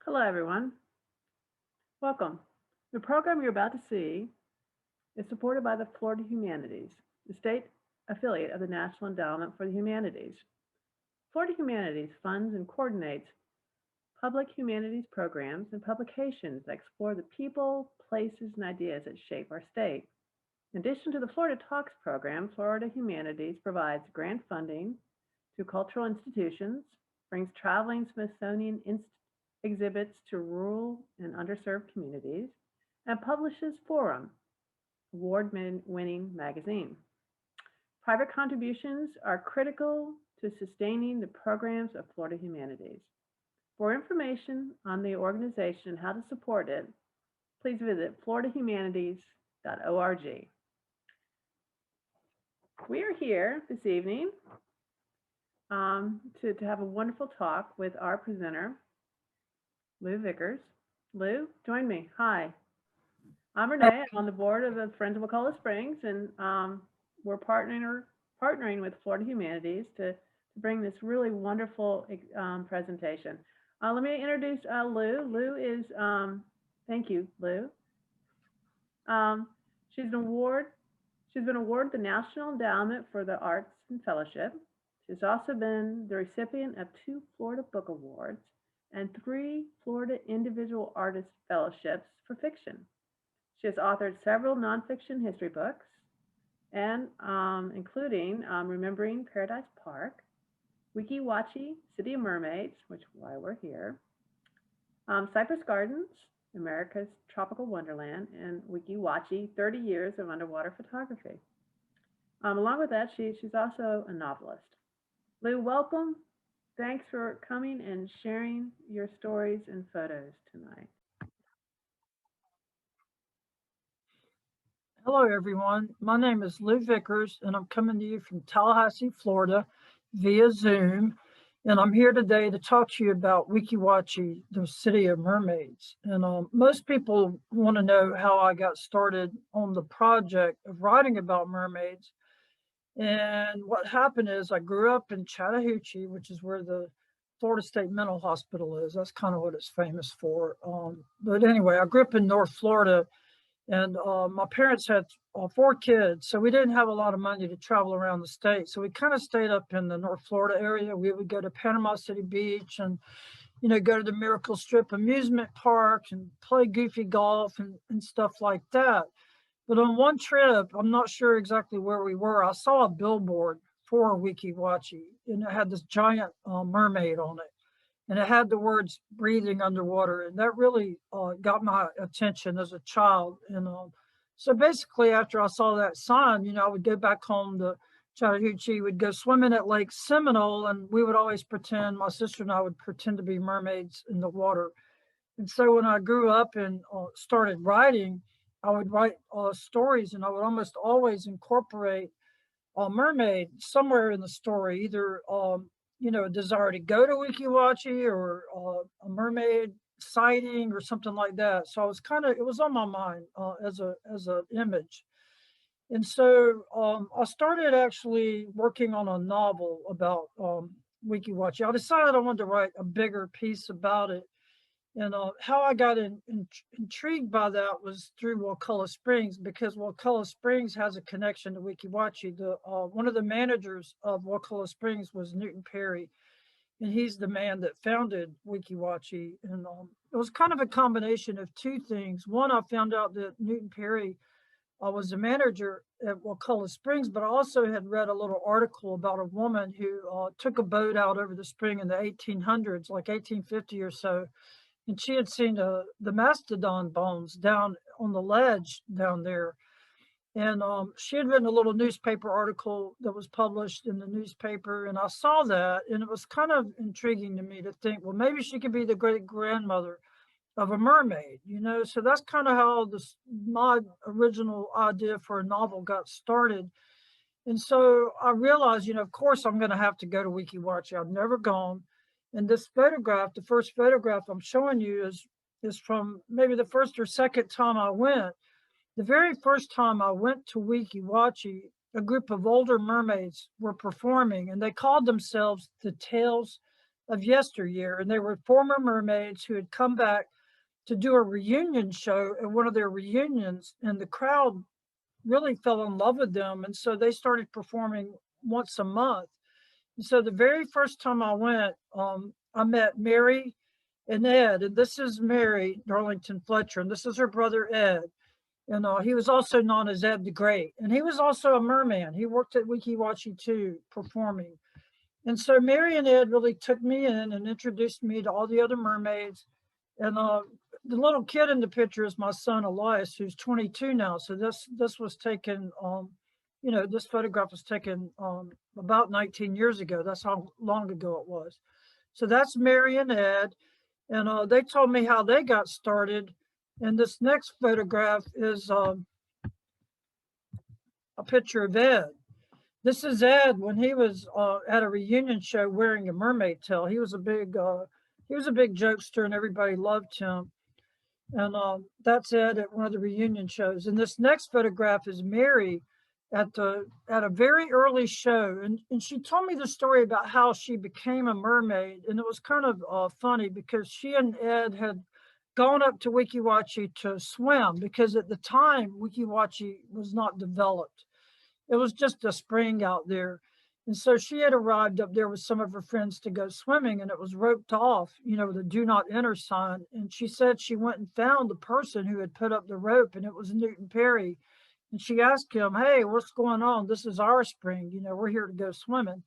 Hello, everyone. Welcome. The program you're about to see is supported by the Florida Humanities, the state affiliate of the National Endowment for the Humanities. Florida Humanities funds and coordinates public humanities programs and publications that explore the people, places, and ideas that shape our state. In addition to the Florida Talks program, Florida Humanities provides grant funding to cultural institutions, brings traveling Smithsonian exhibits to rural and underserved communities, and publishes Forum, award-winning magazine. Private contributions are critical to sustaining the programs of Florida Humanities. For information on the organization and how to support it, please visit floridahumanities.org. We are here this evening to have a wonderful talk with our presenter, Lou Vickers. Lou, join me. Hi. I'm Renee. I'm on the board of the Friends of Wakulla Springs, and we're partnering with Florida Humanities to bring this really wonderful presentation. Let me introduce Lou. Lou is, thank you, Lou. She's been awarded the National Endowment for the Arts and Fellowship. She's also been the recipient of 2 Florida Book Awards and 3 Florida Individual Artist Fellowships for fiction. She has authored several nonfiction history books, and including Remembering Paradise Park, Weeki Wachee, City of Mermaids, which is why we're here, Cypress Gardens, America's Tropical Wonderland, and Weeki Wachee, 30 Years of Underwater Photography. Along with that, she's also a novelist. Lou, welcome. Thanks for coming and sharing your stories and photos tonight. Hello, everyone. My name is Lou Vickers, and I'm coming to you from Tallahassee, Florida, via Zoom. And I'm here today to talk to you about Weeki Wachee, the City of Mermaids. And most people want to know how I got started on the project of writing about mermaids. And what happened is I grew up in Chattahoochee, which is where the Florida State Mental Hospital is. That's kind of what it's famous for. But anyway, I grew up in North Florida, and my parents had 4 kids, so we didn't have a lot of money to travel around the state. So we kind of stayed up in the North Florida area. We would go to Panama City Beach and, go to the Miracle Strip amusement park and play goofy golf and stuff like that. But on one trip, I'm not sure exactly where we were, I saw a billboard for Weeki Wachee, and it had this giant mermaid on it. And it had the words breathing underwater. And that really got my attention as a child. And so basically, after I saw that sign, I would go back home to Chattahoochee, would go swimming at Lake Seminole, and we would always pretend, my sister and I would pretend to be mermaids in the water. And so when I grew up and started writing, I would write stories, and I would almost always incorporate a mermaid somewhere in the story, either a desire to go to Weeki Wachee or a mermaid sighting or something like that. So it was on my mind as a image. And so I started actually working on a novel about Weeki Wachee. I decided I wanted to write a bigger piece about it. And how I got intrigued by that was through Wakulla Springs, because Wakulla Springs has a connection to Weeki Wachee. One of the managers of Wakulla Springs was Newton Perry, and he's the man that founded Weeki Wachee. And it was kind of a combination of 2 things. One, I found out that Newton Perry was the manager at Wakulla Springs, but I also had read a little article about a woman who took a boat out over the spring in the 1800s, like 1850 or so, and she had seen the mastodon bones down on the ledge down there. And she had written a little newspaper article that was published in the newspaper, and I saw that, and it was kind of intriguing to me to think, well, maybe she could be the great grandmother of a mermaid, So that's kind of how my original idea for a novel got started. And so I realized, of course, I'm going to have to go to Weeki Wachee. I've never gone. And this photograph, the first photograph I'm showing you is from maybe the first or second time I went. The very first time I went to Weeki Wachee, a group of older mermaids were performing, and they called themselves the Tales of yesteryear. And they were former mermaids who had come back to do a reunion show at one of their reunions. And the crowd really fell in love with them. And so they started performing once a month. And so the very first time I went, I met Mary and Ed. And this is Mary Darlington Fletcher, and this is her brother Ed. And he was also known as Ed the Great. And he was also a merman. He worked at Weeki Wachee too, performing. And so Mary and Ed really took me in and introduced me to all the other mermaids. And the little kid in the picture is my son Elias, who's 22 now. So this was taken, this photograph was taken about 19 years ago. That's how long ago it was. So that's Mary and Ed. And they told me how they got started. And this next photograph is a picture of Ed. This is Ed when he was at a reunion show wearing a mermaid tail. He was a big jokester, and everybody loved him. And that's Ed at one of the reunion shows. And this next photograph is Mary at a very early show, and she told me the story about how she became a mermaid, and it was kind of funny because she and Ed had gone up to Weeki Wachee to swim, because at the time Weeki Wachee was not developed. It was just a spring out there. And so she had arrived up there with some of her friends to go swimming, and it was roped off, with a do not enter sign. And she said she went and found the person who had put up the rope, and it was Newton Perry. And she asked him, "Hey, what's going on? This is our spring. We're here to go swimming."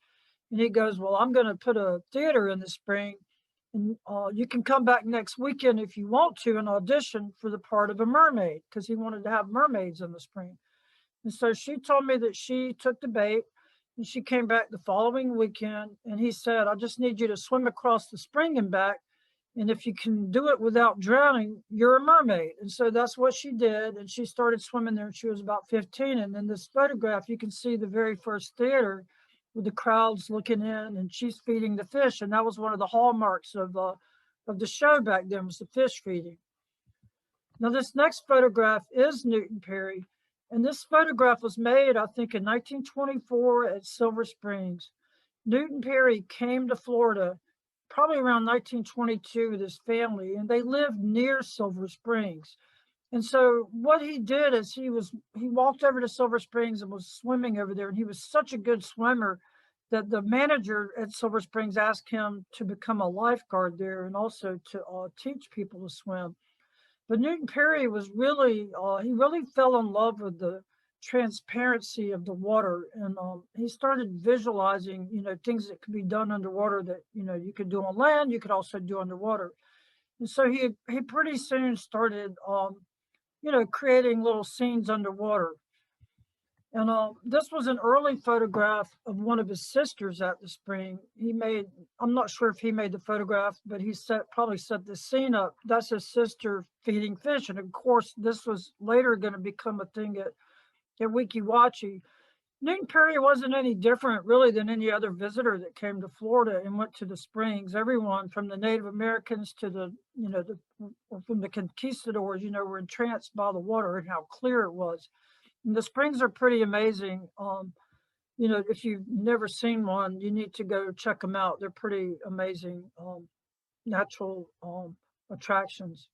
And he goes, "Well, I'm going to put a theater in the spring, and you can come back next weekend if you want to and audition for the part of a mermaid," because he wanted to have mermaids in the spring. And so she told me that she took the bait, and she came back the following weekend, and he said, "I just need you to swim across the spring and back. And if you can do it without drowning, you're a mermaid." And so that's what she did. And she started swimming there when she was about 15. And in this photograph, you can see the very first theater with the crowds looking in, and she's feeding the fish. And that was one of the hallmarks of the show back then, was the fish feeding. Now, this next photograph is Newton Perry. And this photograph was made, I think, in 1924 at Silver Springs. Newton Perry came to Florida probably around 1922 with his family, and they lived near Silver Springs. And so what he did is he walked over to Silver Springs and was swimming over there. And he was such a good swimmer that the manager at Silver Springs asked him to become a lifeguard there and also to teach people to swim. But Newton Perry was really, he really fell in love with the transparency of the water. And he started visualizing, things that could be done underwater that, you could do on land, you could also do underwater. And so he pretty soon started, creating little scenes underwater. And this was an early photograph of one of his sisters at the spring. I'm not sure if he made the photograph, but he probably set the scene up. That's his sister feeding fish. And of course, this was later going to become a thing at Weeki Wachee. Newton Perry wasn't any different really than any other visitor that came to Florida and went to the springs. Everyone from the Native Americans to from the conquistadors, were entranced by the water and how clear it was. And the springs are pretty amazing. If you've never seen one, you need to go check them out. They're pretty amazing natural attractions.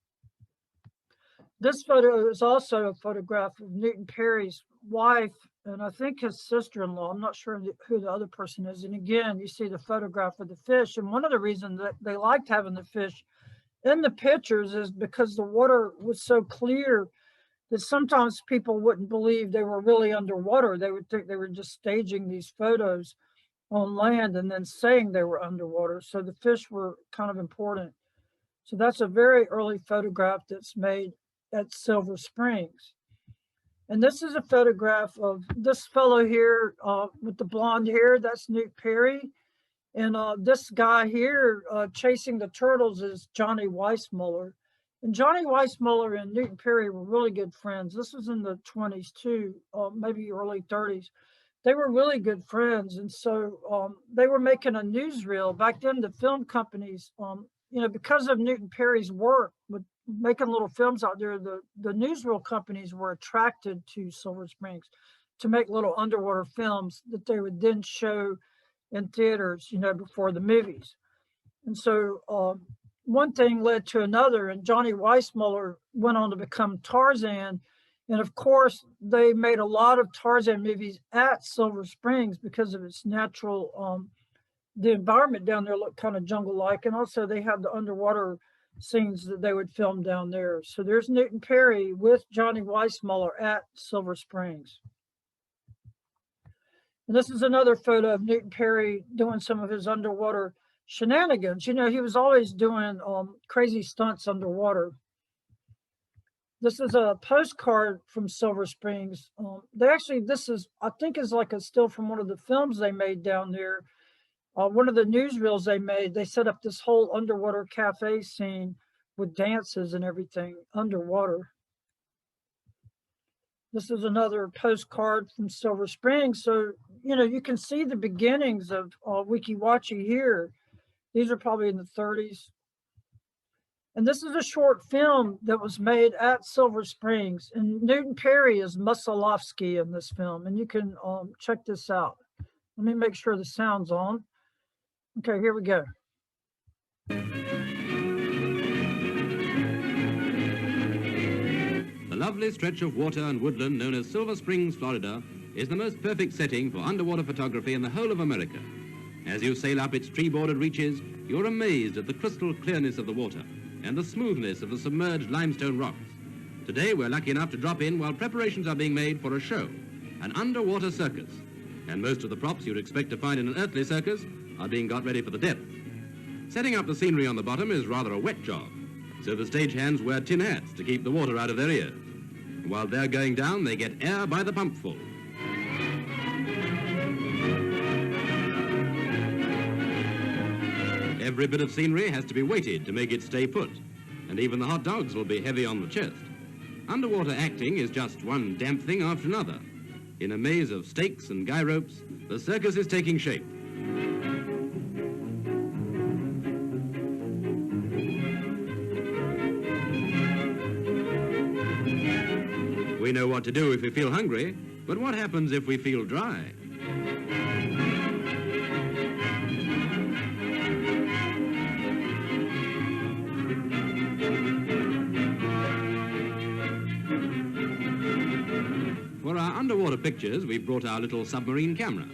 This photo is also a photograph of Newton Perry's wife, and I think his sister-in-law. I'm not sure who the other person is. And again, you see the photograph of the fish. And one of the reasons that they liked having the fish in the pictures is because the water was so clear that sometimes people wouldn't believe they were really underwater. They would think they were just staging these photos on land and then saying they were underwater. So the fish were kind of important. So that's a very early photograph that's made at Silver Springs. And this is a photograph of this fellow here with the blonde hair. That's Newt Perry. And this guy here chasing the turtles is Johnny Weissmuller. And Johnny Weissmuller and Newton Perry were really good friends. This was in the 20s too, maybe early 30s. They were really good friends. And so they were making a newsreel. Back then, the film companies, because of Newton Perry's work with making little films out there, the newsreel companies were attracted to Silver Springs to make little underwater films that they would then show in theaters, before the movies. And so one thing led to another, and Johnny Weissmuller went on to become Tarzan. And of course, they made a lot of Tarzan movies at Silver Springs because of its natural, the environment down there looked kind of jungle-like. And also they had the underwater scenes that they would film down there. So there's Newton Perry with Johnny Weissmuller at Silver Springs. And this is another photo of Newton Perry doing some of his underwater shenanigans. You know, he was always doing crazy stunts underwater. This is a postcard from Silver Springs. This is, I think, is like a still from one of the films they made down there. One of the newsreels they made, they set up this whole underwater cafe scene with dances and everything underwater. This is another postcard from Silver Springs. So, you know, you can see the beginnings of Weeki Wachee here. These are probably in the 30s. And this is a short film that was made at Silver Springs. And Newton Perry is Mussorgsky in this film. And you can check this out. Let me make sure the sound's on. Okay, here we go. The lovely stretch of water and woodland known as Silver Springs, Florida, is the most perfect setting for underwater photography in the whole of America. As you sail up its tree-bordered reaches, you're amazed at the crystal clearness of the water and the smoothness of the submerged limestone rocks. Today, we're lucky enough to drop in while preparations are being made for a show, an underwater circus. And most of the props you'd expect to find in an earthly circus are being got ready for the depth. Setting up the scenery on the bottom is rather a wet job, so the stagehands wear tin hats to keep the water out of their ears. While they're going down, they get air by the pumpful. Every bit of scenery has to be weighted to make it stay put, and even the hot dogs will be heavy on the chest. Underwater acting is just one damp thing after another. In a maze of stakes and guy ropes, the circus is taking shape. We know what to do if we feel hungry, but what happens if we feel dry? For our underwater pictures, we've brought our little submarine camera.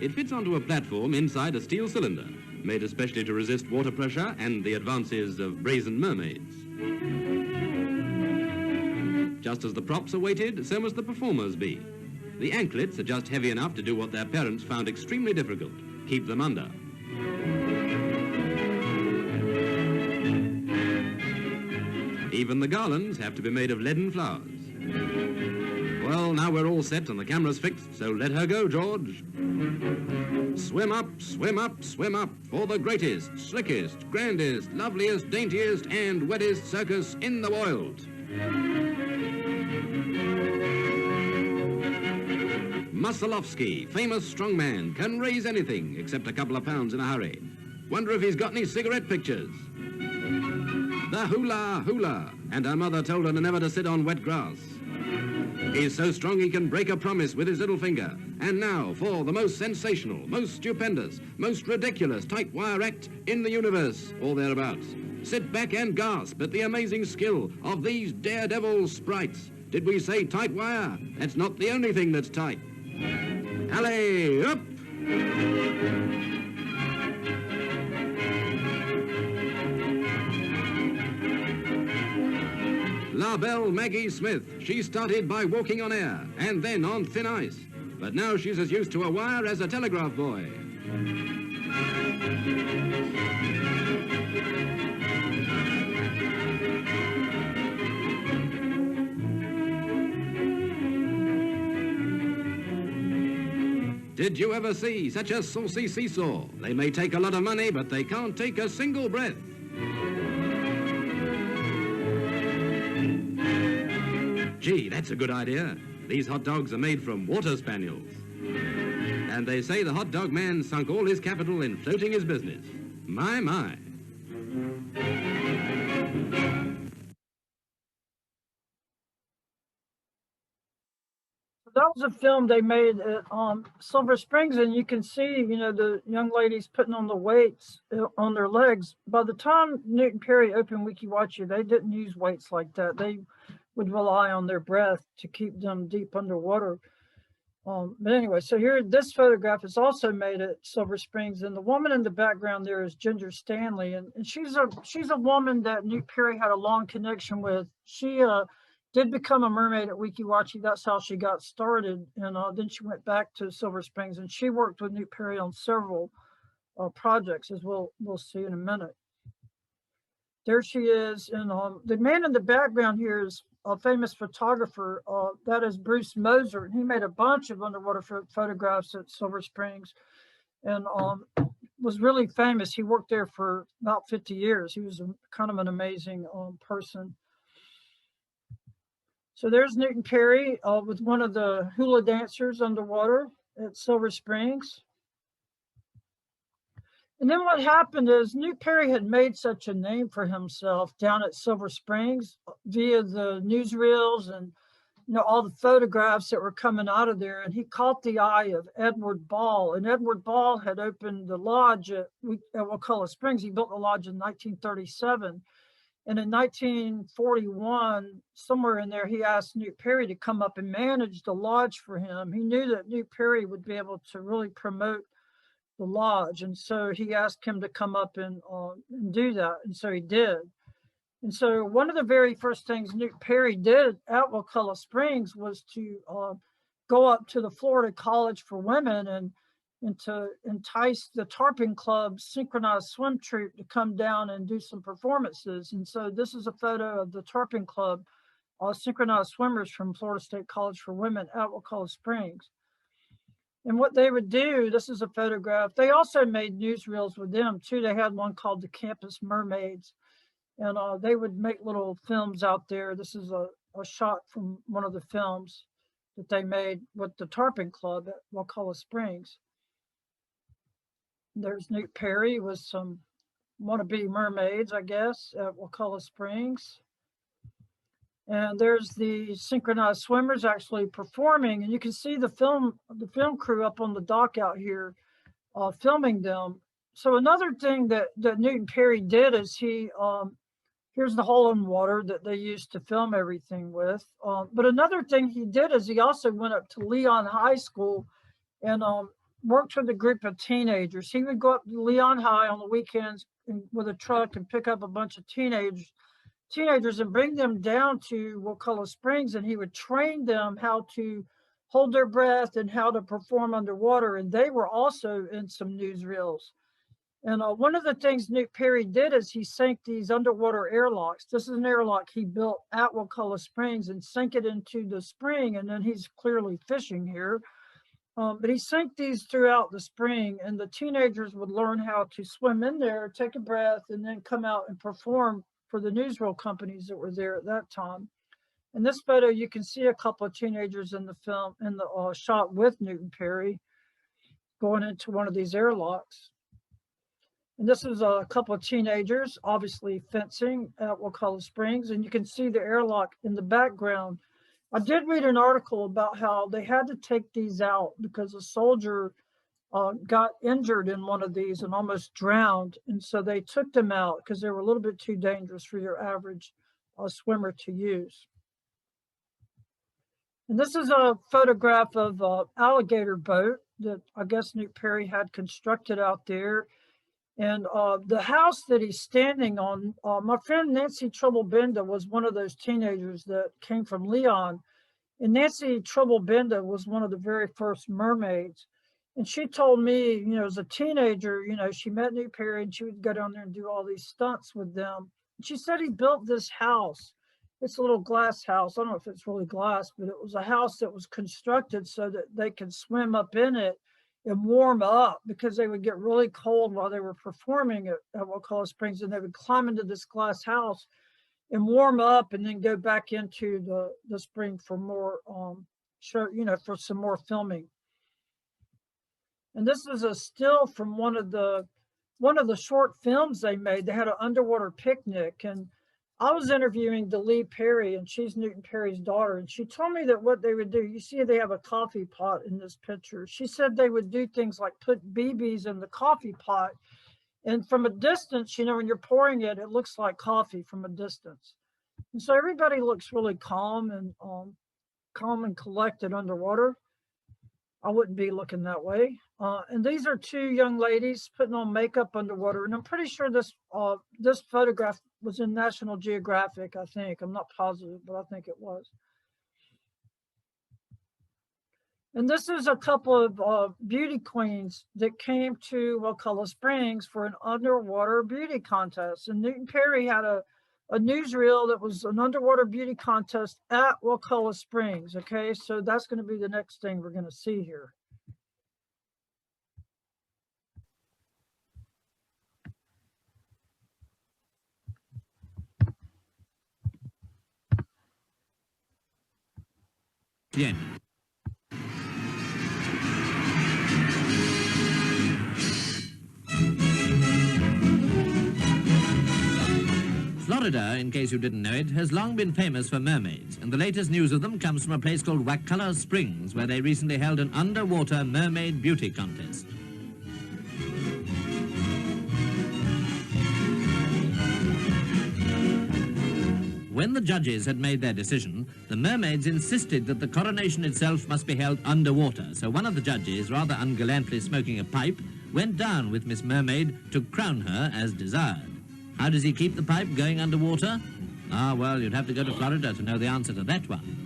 It fits onto a platform inside a steel cylinder, made especially to resist water pressure and the advances of brazen mermaids. Just as the props are weighted, so must the performers be. The anklets are just heavy enough to do what their parents found extremely difficult, keep them under. Even the garlands have to be made of leaden flowers. Well, now we're all set and the camera's fixed, so let her go, George. Swim up, swim up, swim up for the greatest, slickest, grandest, loveliest, daintiest, and wettest circus in the world. Mussorgsky, famous strongman, can raise anything except a couple of pounds in a hurry. Wonder if he's got any cigarette pictures. The hula hula, and her mother told her never to sit on wet grass. He's so strong he can break a promise with his little finger. And now for the most sensational, most stupendous, most ridiculous tight wire act in the universe, or thereabouts. Sit back and gasp at the amazing skill of these daredevil sprites. Did we say tight wire? That's not the only thing that's tight. Allez, up! La belle Maggie Smith. She started by walking on air and then on thin ice. But now she's as used to a wire as a telegraph boy. Did you ever see such a saucy seesaw? They may take a lot of money, but they can't take a single breath. Gee, that's a good idea. These hot dogs are made from water spaniels. And they say the hot dog man sunk all his capital in floating his business. My, my. that was a film they made at Silver Springs, and you can see, you know, the young ladies putting on the weights on their legs. By the time Newton Perry opened Weeki Wachee, they didn't use weights like that. They would rely on their breath to keep them deep underwater. But anyway, so here, this photograph is also made at Silver Springs, and the woman in the background there is Ginger Stanley, and she's a woman that Newt Perry had a long connection with. She did become a mermaid at Weeki Wachee. That's how she got started, and then she went back to Silver Springs, and she worked with Newt Perry on several projects, as we'll see in a minute. There she is, and the man in the background here is a famous photographer, that is Bruce Moser, and he made a bunch of underwater photographs at Silver Springs, and was really famous. He worked there for about 50 years. He was kind of an amazing person. So there's Newton Perry with one of the hula dancers underwater at Silver Springs. And then what happened is Newt Perry had made such a name for himself down at Silver Springs via the newsreels and, you know, all the photographs that were coming out of there. And he caught the eye of Edward Ball. And Edward Ball had opened the lodge at Wakulla Springs. He built the lodge in 1937. And in 1941, somewhere in there, he asked Newt Perry to come up and manage the lodge for him. He knew that Newt Perry would be able to really promote the lodge, and so he asked him to come up and do that, and so he did. And so one of the very first things Newt Perry did at Wakulla Springs was to go up to the Florida College for Women and to entice the Tarpon Club's synchronized swim troupe to come down and do some performances. And so this is a photo of the Tarpon Club, synchronized swimmers from Florida State College for Women at Wakulla Springs. And what they would do, this is a photograph. They also made newsreels with them too. They had one called the Campus Mermaids, and they would make little films out there. This is a shot from one of the films that they made with the Tarpon Club at Wakulla Springs. There's Newt Perry with some wannabe mermaids, I guess, at Wakulla Springs. And there's the synchronized swimmers actually performing, and you can see the film crew up on the dock out here filming them. So another thing that Newton Perry did is he, here's the hole in water that they used to film everything with. But another thing he did is he also went up to Leon High School and worked with a group of teenagers. He would go up to Leon High on the weekends with a truck and pick up a bunch of teenagers and bring them down to Wakulla Springs, and he would train them how to hold their breath and how to perform underwater. And they were also in some newsreels. And one of the things Newt Perry did is he sank these underwater airlocks. This is an airlock he built at Wakulla Springs and sank it into the spring, and then he's clearly fishing here. But he sank these throughout the spring, and the teenagers would learn how to swim in there, take a breath, and then come out and perform for the newsreel companies that were there at that time. In this photo, you can see a couple of teenagers in the film, in the shot with Newton Perry, going into one of these airlocks. And this is a couple of teenagers, obviously fencing at Wakulla Springs, and you can see the airlock in the background. I did read an article about how they had to take these out because a soldier got injured in one of these and almost drowned. And so they took them out because they were a little bit too dangerous for your average swimmer to use. And this is a photograph of an alligator boat that I guess Newt Perry had constructed out there. And the house that he's standing on, my friend Nancy Trouble-Benda was one of those teenagers that came from Leon. And Nancy Trouble-Benda was one of the very first mermaids. And she told me, you know, as a teenager, you know, she met Newt Perry and she would go down there and do all these stunts with them. And she said he built this house. It's a little glass house. I don't know if it's really glass, but it was a house that was constructed so that they could swim up in it and warm up because they would get really cold while they were performing at Wakulla Springs, and they would climb into this glass house and warm up and then go back into the spring for more show, you know, for some more filming. And this is a still from one of the short films they made. They had an underwater picnic, and I was interviewing DeLee Perry, and she's Newton Perry's daughter, and she told me that what they would do, you see they have a coffee pot in this picture. She said they would do things like put BBs in the coffee pot, and from a distance, you know, when you're pouring it, it looks like coffee from a distance. And so everybody looks really calm and collected underwater. I wouldn't be looking that way. And these are two young ladies putting on makeup underwater. And I'm pretty sure this photograph was in National Geographic, I think. I'm not positive, but I think it was. And this is a couple of beauty queens that came to Wakulla Springs for an underwater beauty contest. And Newton Perry had a newsreel that was an underwater beauty contest at Wakulla Springs. Okay, so that's going to be the next thing we're going to see here. Yeah. Florida, in case you didn't know it, has long been famous for mermaids, and the latest news of them comes from a place called Wakulla Springs, where they recently held an underwater mermaid beauty contest. When the judges had made their decision, the mermaids insisted that the coronation itself must be held underwater, so one of the judges, rather ungallantly smoking a pipe, went down with Miss Mermaid to crown her as desired. How does he keep the pipe going underwater? Ah, well, you'd have to go to Florida to know the answer to that one.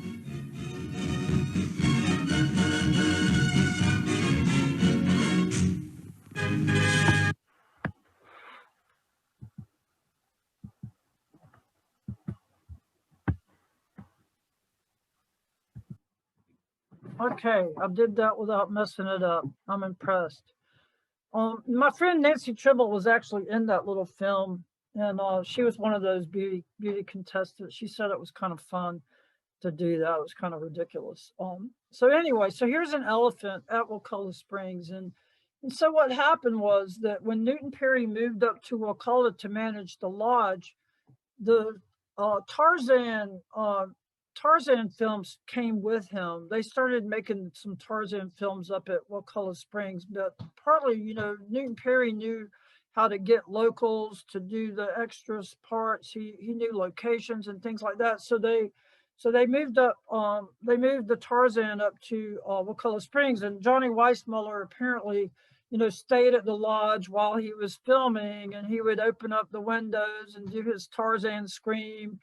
Okay, I did that without messing it up. I'm impressed. My friend Nancy Tribble was actually in that little film, and she was one of those beauty contestants. She said it was kind of fun to do that. It was kind of ridiculous. So anyway, so here's an elephant at Wakulla Springs, and so what happened was that when Newton Perry moved up to Wakulla to manage the lodge, the Tarzan films came with him. They started making some Tarzan films up at Wakulla Springs, but partly, you know, Newton Perry knew how to get locals to do the extras parts. He knew locations and things like that. So they moved up. They moved the Tarzan up to Wakulla Springs, and Johnny Weissmuller apparently, you know, stayed at the lodge while he was filming, and he would open up the windows and do his Tarzan scream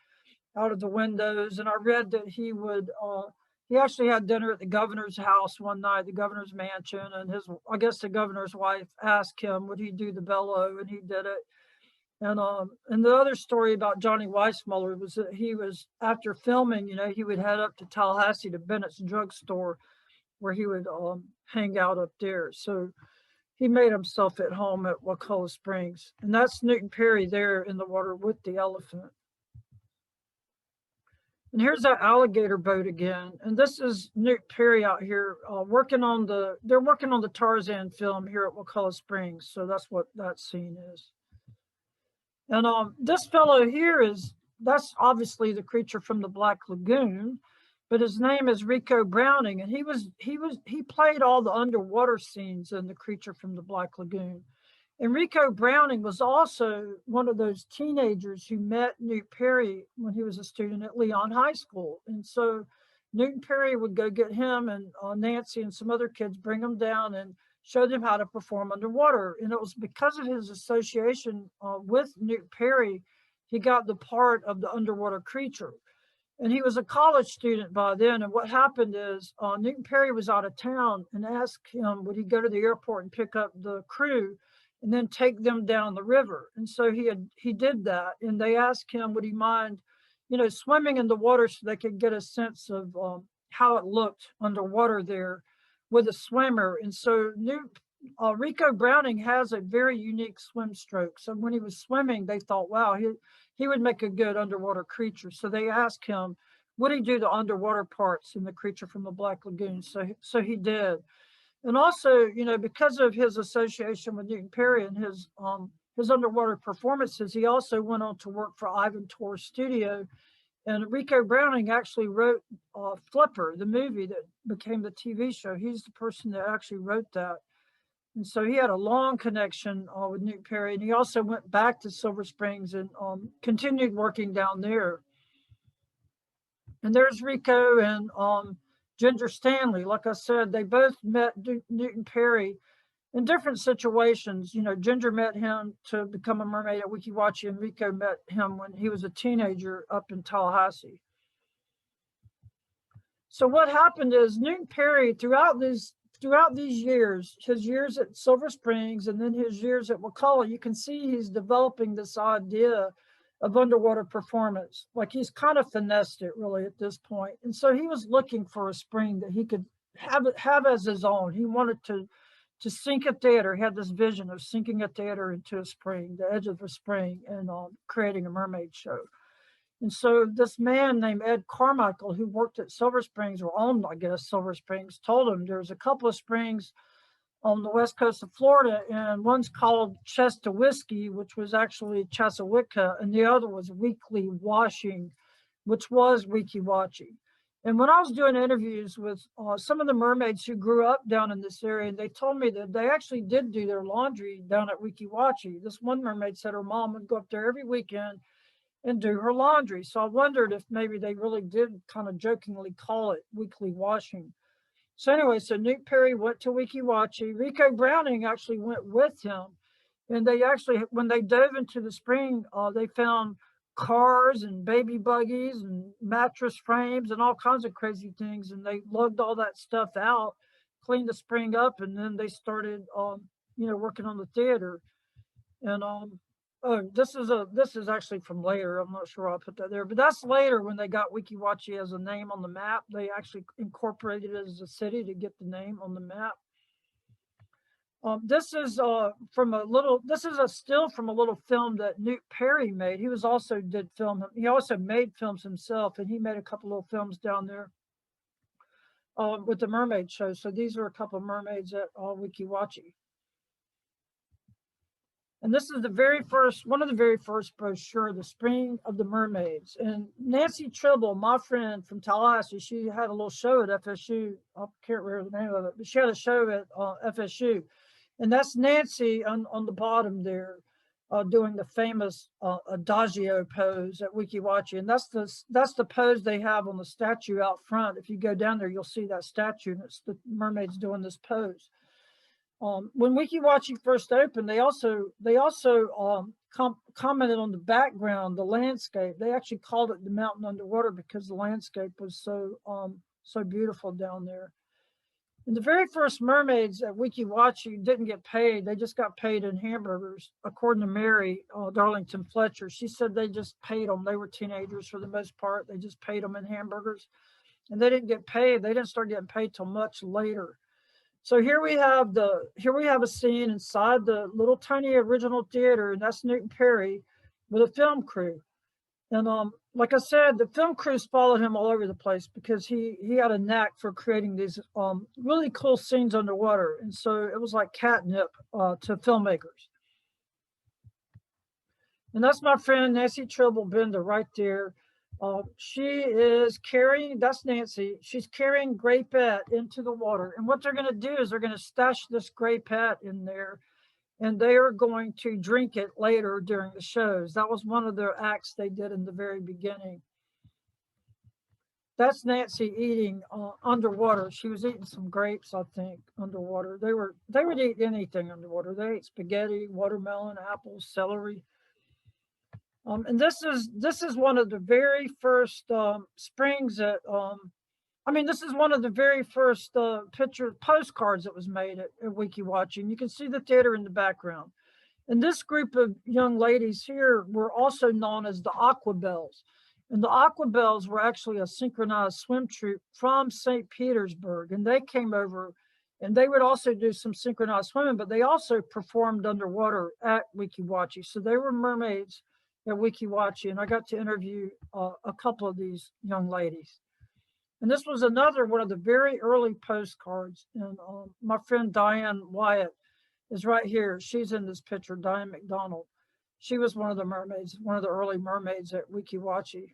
out of the windows. And I read that he actually had dinner at the governor's house one night, the governor's mansion, and I guess the governor's wife asked him, would he do the bellow, and he did it. And the other story about Johnny Weissmuller was that he was, after filming, you know, he would head up to Tallahassee to Bennett's drugstore, where he would hang out up there. So he made himself at home at Wakulla Springs. And that's Newton Perry there in the water with the elephant. And here's that alligator boat again. And this is Newton Perry out here they're working on the Tarzan film here at Wakulla Springs. So that's what that scene is. And this fellow here that's obviously the creature from the Black Lagoon, but his name is Rico Browning. And he played all the underwater scenes in The Creature from the Black Lagoon. And Rico Browning was also one of those teenagers who met Newton Perry when he was a student at Leon High School. And so Newton Perry would go get him and Nancy and some other kids, bring them down and show them how to perform underwater. And it was because of his association with Newton Perry, he got the part of the underwater creature. And he was a college student by then. And what happened is Newton Perry was out of town and asked him, would he go to the airport and pick up the crew and then take them down the river. And so he did that. And they asked him, would he mind, you know, swimming in the water so they could get a sense of how it looked underwater there with a swimmer. And so Rico Browning has a very unique swim stroke. So when he was swimming, they thought, wow, he would make a good underwater creature. So they asked him, would he do the underwater parts in The Creature from the Black Lagoon? So he did. And also, you know, because of his association with Newton Perry and his his underwater performances, he also went on to work for Ivan Tors Studio. And Rico Browning actually wrote Flipper, the movie that became the TV show. He's the person that actually wrote that. And so he had a long connection with Newt Perry. And he also went back to Silver Springs and continued working down there. And there's Rico and Ginger Stanley. Like I said, they both met Newt Perry in different situations. You know, Ginger met him to become a mermaid at Weeki Wachee, and Rico met him when he was a teenager up in Tallahassee. So what happened is Newt Perry, throughout these years, his years at Silver Springs and then his years at Wakulla, you can see he's developing this idea of underwater performance. Like he's kind of finessed it really at this point. And so he was looking for a spring that he could have as his own. He wanted to sink a theater. He had this vision of sinking a theater into a spring, the edge of a spring, and creating a mermaid show. And so this man named Ed Carmichael, who worked at Silver Springs, or owned, I guess, Silver Springs, told him there's a couple of springs on the west coast of Florida, and one's called Chestatowhisky, which was actually Chassahowitka, and the other was Weekly Washing, which was Weeki Wachee. And when I was doing interviews with some of the mermaids who grew up down in this area, and they told me that they actually did do their laundry down at Weeki Wachee. This one mermaid said her mom would go up there every weekend and do her laundry. So I wondered if maybe they really did kind of jokingly call it weekly washing. So anyway, so Newt Perry went to Weeki Wachee. Rico Browning actually went with him. And they actually, when they dove into the spring, they found cars and baby buggies and mattress frames and all kinds of crazy things. And they lugged all that stuff out, cleaned the spring up, and then they started, working on the theater. And this is actually from later. I'm not sure I'll put that there, but that's later when they got Weeki Wachee as a name on the map. They actually incorporated it as a city to get the name on the map. This is a still from a little film that Newt Perry made. He also made films himself, and he made a couple little films down there with the mermaid show. So these are a couple of mermaids at Weeki Wachee. And this is one of the very first brochure, The Spring of the Mermaids. And Nancy Tribble, my friend from Tallahassee, she had a little show at FSU. I can't remember the name of it, but she had a show at FSU. And that's Nancy on the bottom there, doing the famous adagio pose at Weeki Wachee. And that's the pose they have on the statue out front. If you go down there, you'll see that statue, and it's the mermaids doing this pose. When Weeki Wachee first opened, they also commented on the background, the landscape. They actually called it the mountain underwater because the landscape was so beautiful down there. And the very first mermaids at Weeki Wachee didn't get paid. They just got paid in hamburgers, according to Mary Darlington Fletcher. She said they just paid them. They were teenagers for the most part. They just paid them in hamburgers, and they didn't get paid. They didn't start getting paid till much later. So here we have a scene inside the little tiny original theater, and that's Newt Perry with a film crew. And like I said, the film crews followed him all over the place because he had a knack for creating these really cool scenes underwater. And so it was like catnip to filmmakers. And that's my friend Nancy Tribble Bender right there. That's Nancy. She's carrying grapette into the water. And what they're going to do is they're going to stash this grapette in there, and they are going to drink it later during the shows. That was one of their acts they did in the very beginning. That's Nancy eating underwater. She was eating some grapes, I think, underwater. They would eat anything underwater. They ate spaghetti, watermelon, apples, celery. And this is one of the very first springs that this is one of the very first postcards that was made at Weeki Wachee. And you can see the theater in the background. And this group of young ladies here were also known as the Aquabelles. And the Aquabelles were actually a synchronized swim troupe from St. Petersburg. And they came over, and they would also do some synchronized swimming, but they also performed underwater at Weeki Wachee. So they were mermaids at Weeki Wachee, and I got to interview a couple of these young ladies. And this was another one of the very early postcards. And my friend Diane Wyatt is right here. She's in this picture, Diane McDonald. She was one of the mermaids, one of the early mermaids at Weeki Wachee.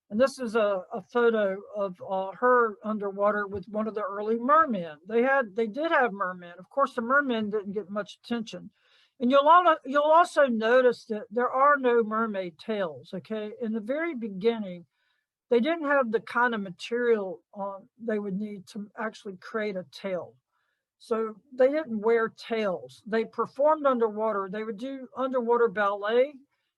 And this is a photo of her underwater with one of the early mermen. They did have mermen. Of course, the mermen didn't get much attention. And you'll also notice that there are no mermaid tails. Okay, in the very beginning, they didn't have the kind of material they would need to actually create a tail. So they didn't wear tails. They performed underwater. They would do underwater ballet.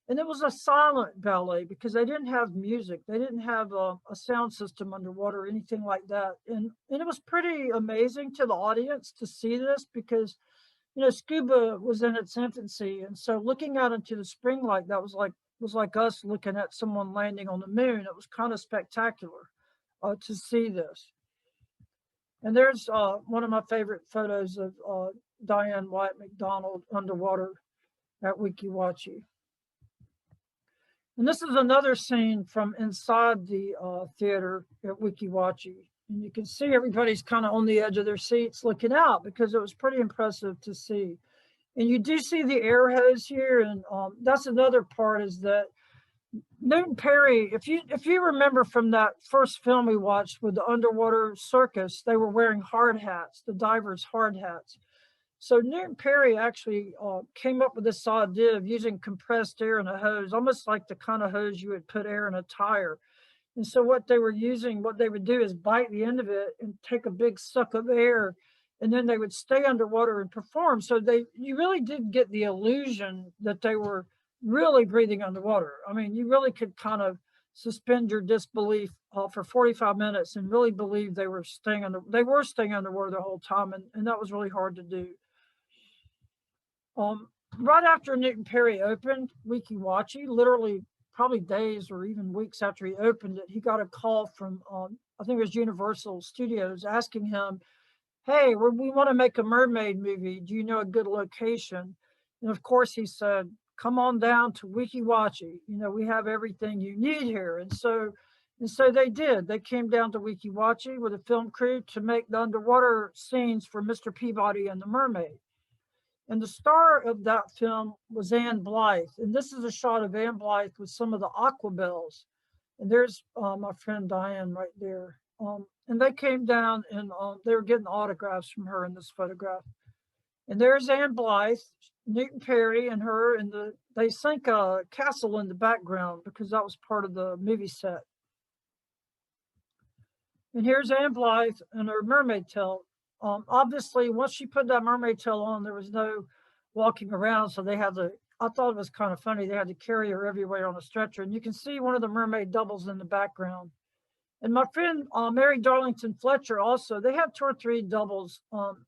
And it was a silent ballet because they didn't have music. They didn't have a sound system underwater or anything like that. And it was pretty amazing to the audience to see this because, you know, scuba was in its infancy. And so looking out into the spring like that was like us looking at someone landing on the moon. It was kind of spectacular to see this. And there's one of my favorite photos of Diane White McDonald underwater at Weeki Wachee. And this is another scene from inside the theater at Weeki Wachee. And you can see everybody's kind of on the edge of their seats looking out because it was pretty impressive to see. And you do see the air hose here. And that's another part is that Newton Perry, if you remember from that first film we watched with the underwater circus, they were wearing hard hats, the divers' hard hats. So Newton Perry actually came up with this idea of using compressed air in a hose, almost like the kind of hose you would put air in a tire. And so what they would do is bite the end of it and take a big suck of air, and then they would stay underwater and perform. So you really did get the illusion that they were really breathing underwater. I mean, you really could kind of suspend your disbelief for 45 minutes and really believe they were staying underwater the whole time, and that was really hard to do. Right after Newton Perry opened Weeki Wachee, literally probably days or even weeks after he opened it, he got a call from I think it was Universal Studios asking him, "Hey, we want to make a mermaid movie. Do you know a good location?" And of course he said, "Come on down to Weeki Wachee. You know, we have everything you need here." And so they did. They came down to Weeki Wachee with a film crew to make the underwater scenes for Mr. Peabody and the Mermaid. And the star of that film was Ann Blyth. And this is a shot of Ann Blyth with some of the Aquabelles. And there's my friend Diane right there. And they came down and they were getting autographs from her in this photograph. And there's Ann Blyth, Newton Perry, and her, and they sank a castle in the background because that was part of the movie set. And here's Ann Blyth and her mermaid tail. Obviously, once she put that mermaid tail on, there was no walking around, so I thought it was kind of funny. They had to carry her everywhere on a stretcher. And you can see one of the mermaid doubles in the background. And my friend Mary Darlington Fletcher also, they had 2 or 3 doubles,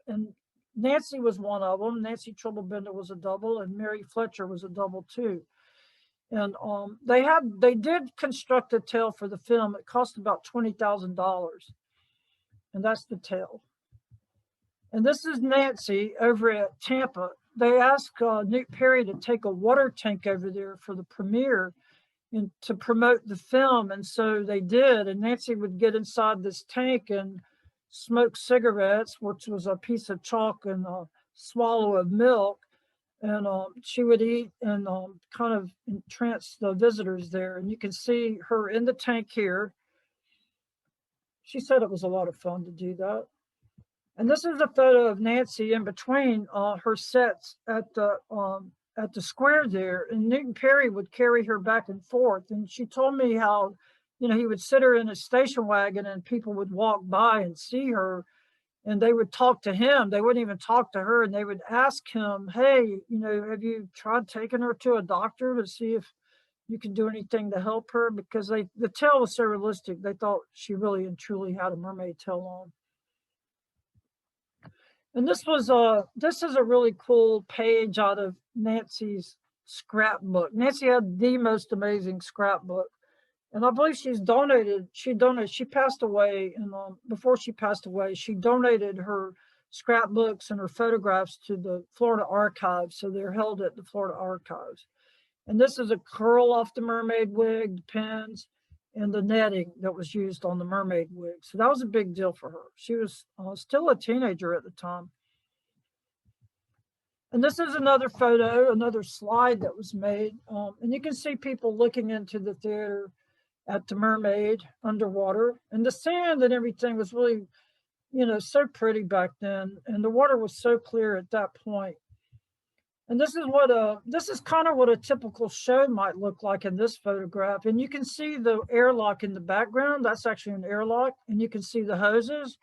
and Nancy was one of them. Nancy Tribblebender was a double, and Mary Fletcher was a double too. And they did construct a tail for the film. It cost about $20,000, and that's the tail. And this is Nancy over at Tampa. They asked Newton Perry to take a water tank over there for the premiere and to promote the film, and so they did. And Nancy would get inside this tank and smoke cigarettes, which was a piece of chalk and a swallow of milk, and she would eat and kind of entrance the visitors there. And you can see her in the tank here. She said it was a lot of fun to do that. And this is a photo of Nancy in between her sets at the square there, and Newton Perry would carry her back and forth. And she told me how, you know, he would sit her in a station wagon and people would walk by and see her and they would talk to him. They wouldn't even talk to her, and they would ask him, "Hey, you know, have you tried taking her to a doctor to see if you can do anything to help her?" Because the tail was so realistic. They thought she really and truly had a mermaid tail on. And this is a really cool page out of Nancy's scrapbook. Nancy had the most amazing scrapbook, and I believe she passed away, and before she passed away, she donated her scrapbooks and her photographs to the Florida Archives, so they're held at the Florida Archives. And this is a curl off the mermaid wig, the pins, and the netting that was used on the mermaid wig. So that was a big deal for her. She was still a teenager at the time. And this is another photo, another slide that was made. And you can see people looking into the theater at the Mermaid underwater. And the sand and everything was really, so pretty back then. And the water was so clear at that point. And this is kind of what a typical show might look like in this photograph. And you can see the airlock in the background. That's actually an airlock. And you can see the hoses.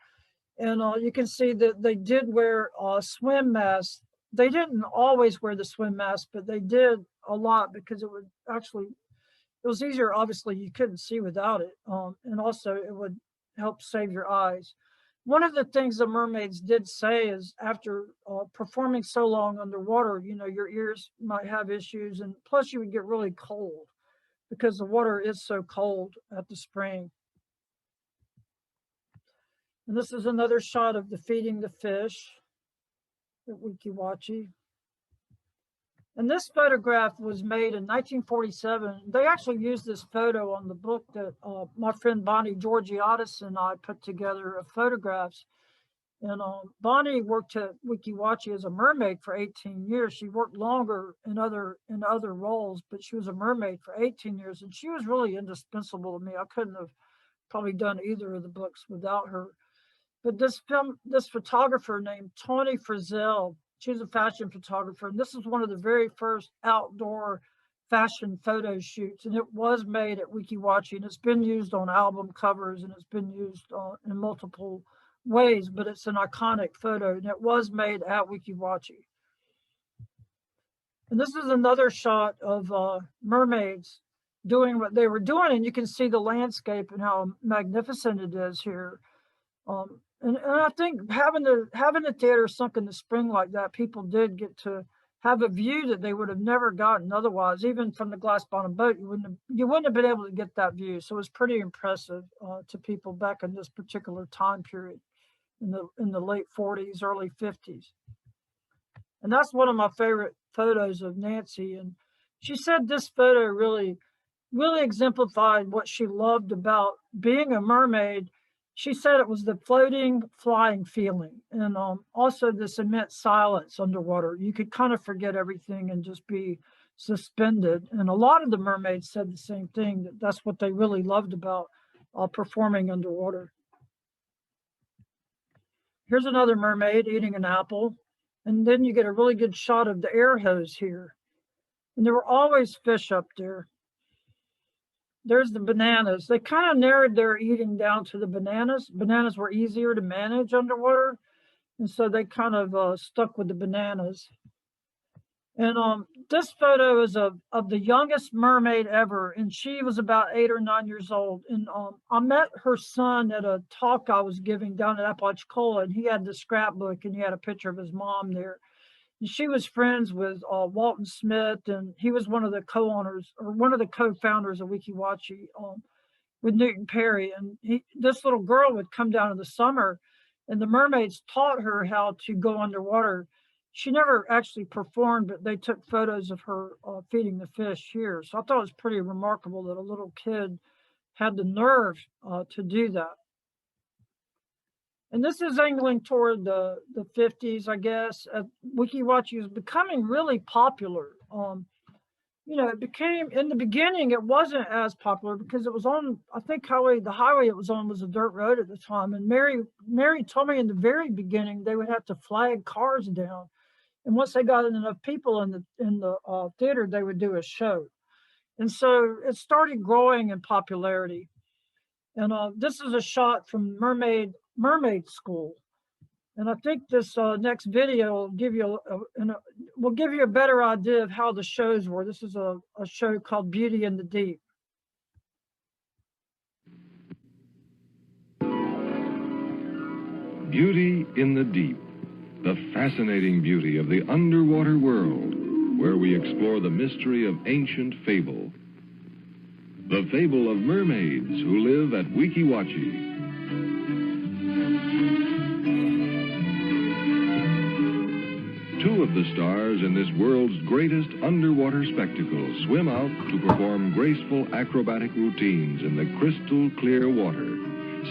And you can see that they did wear swim masks. They didn't always wear the swim mask, but they did a lot because it was easier. Obviously, you couldn't see without it. And also it would help save your eyes. One of the things the mermaids did say is after performing so long underwater, your ears might have issues. And plus you would get really cold because the water is so cold at the spring. And this is another shot of the feeding the fish at Weeki Wachee. And this photograph was made in 1947. They actually used this photo on the book that my friend Bonnie Georgiadis and I put together of photographs. And Bonnie worked at Weeki Wachee as a mermaid for 18 years. She worked longer in other roles, but she was a mermaid for 18 years. And she was really indispensable to me. I couldn't have probably done either of the books without her. But this photographer named Toni Frizzell, she's a fashion photographer, and this is one of the very first outdoor fashion photo shoots, and it was made at Weeki Wachee, and it's been used on album covers, and it's been used in multiple ways, but it's an iconic photo, and it was made at Weeki Wachee. And this is another shot of mermaids doing what they were doing, and you can see the landscape and how magnificent it is here. And I think having the theater sunk in the spring like that, people did get to have a view that they would have never gotten otherwise. Even from the glass bottom boat, you wouldn't have been able to get that view. So it was pretty impressive to people back in this particular time period in the late 40s, early 50s. And that's one of my favorite photos of Nancy. And she said this photo really exemplified what she loved about being a mermaid. She said it was the floating, flying feeling, and also this immense silence underwater. You could kind of forget everything and just be suspended. And a lot of the mermaids said the same thing, that that's what they really loved about performing underwater. Here's another mermaid eating an apple. And then you get a really good shot of the air hose here. And there were always fish up there. There's the bananas. They kind of narrowed their eating down to the bananas. Bananas were easier to manage underwater. And so they kind of stuck with the bananas. And this photo is of the youngest mermaid ever. And she was about 8 or 9 years old. And I met her son at a talk I was giving down at Apalachicola. And he had the scrapbook and he had a picture of his mom there. And she was friends with Walton Smith, and he was one of the co-owners or one of the co-founders of Weeki Wachee with Newton Perry. And this little girl would come down in the summer, and the mermaids taught her how to go underwater. She never actually performed, but they took photos of her feeding the fish here. So I thought it was pretty remarkable that a little kid had the nerve to do that. And this is angling toward the 50s, I guess. Weeki Wachee was becoming really popular. It became, in the beginning, it wasn't as popular because it was on, I think the highway it was on was a dirt road at the time. And Mary told me in the very beginning, they would have to flag cars down. And once they got enough people in the theater, they would do a show. And so it started growing in popularity. And this is a shot from Mermaid School, and I think this next video will give you a better idea of how the shows were. This is a show called Beauty in the Deep. Beauty in the Deep, the fascinating beauty of the underwater world, where we explore the mystery of ancient fable. The fable of mermaids who live at Weeki Wachee. Two of the stars in this world's greatest underwater spectacle swim out to perform graceful acrobatic routines in the crystal clear water,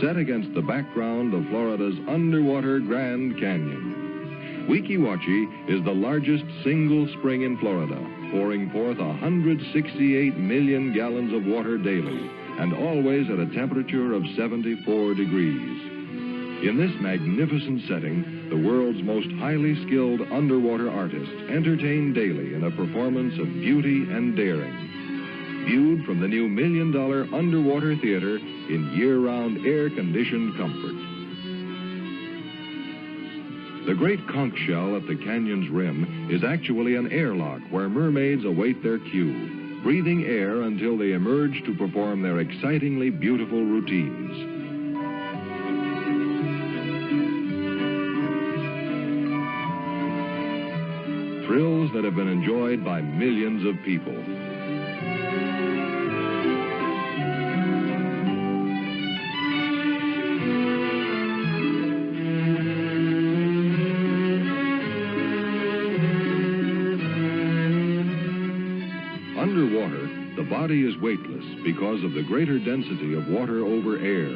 set against the background of Florida's underwater Grand Canyon. Weeki Wachee is the largest single spring in Florida, pouring forth 168 million gallons of water daily, and always at a temperature of 74 degrees. In this magnificent setting, the world's most highly skilled underwater artists entertain daily in a performance of beauty and daring. Viewed from the new $1 million underwater theater in year-round air-conditioned comfort. The great conch shell at the canyon's rim is actually an airlock where mermaids await their cue, breathing air until they emerge to perform their excitingly beautiful routines. Thrills that have been enjoyed by millions of people. Underwater, the body is weightless because of the greater density of water over air.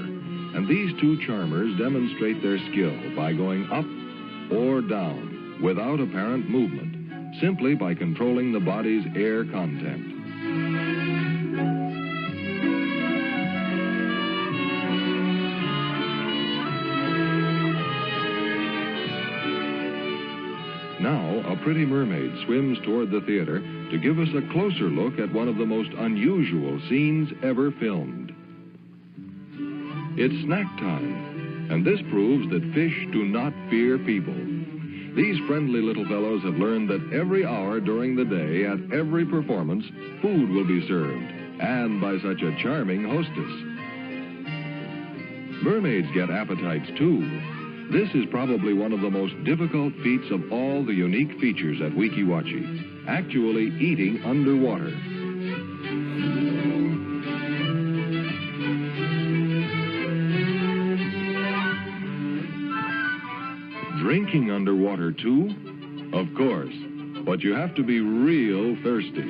And these two charmers demonstrate their skill by going up or down without apparent movement, simply by controlling the body's air content. Now, a pretty mermaid swims toward the theater to give us a closer look at one of the most unusual scenes ever filmed. It's snack time, and this proves that fish do not fear people. These friendly little fellows have learned that every hour during the day, at every performance, food will be served, and by such a charming hostess. Mermaids get appetites too. This is probably one of the most difficult feats of all the unique features at Weeki Wachee, actually eating underwater. Drinking underwater too? Of course, but you have to be real thirsty.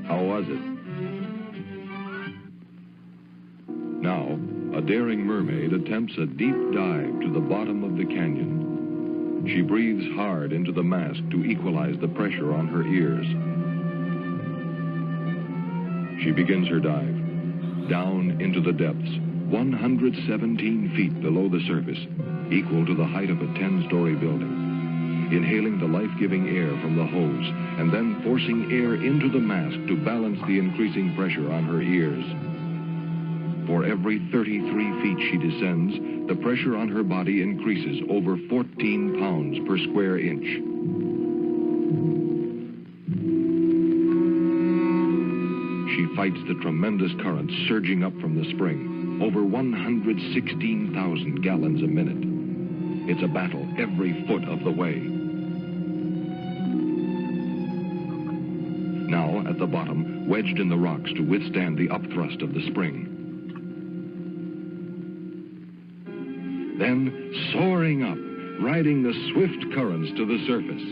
How was it? Now, a daring mermaid attempts a deep dive to the bottom of the canyon. She breathes hard into the mask to equalize the pressure on her ears. She begins her dive. Down into the depths, 117 feet below the surface, equal to the height of a 10-story building. Inhaling the life-giving air from the hose, and then forcing air into the mask to balance the increasing pressure on her ears. For every 33 feet she descends, the pressure on her body increases over 14 pounds per square inch. She fights the tremendous current surging up from the spring, over 116,000 gallons a minute. It's a battle every foot of the way. Now, at the bottom, wedged in the rocks to withstand the upthrust of the spring. Then, soaring up, riding the swift currents to the surface.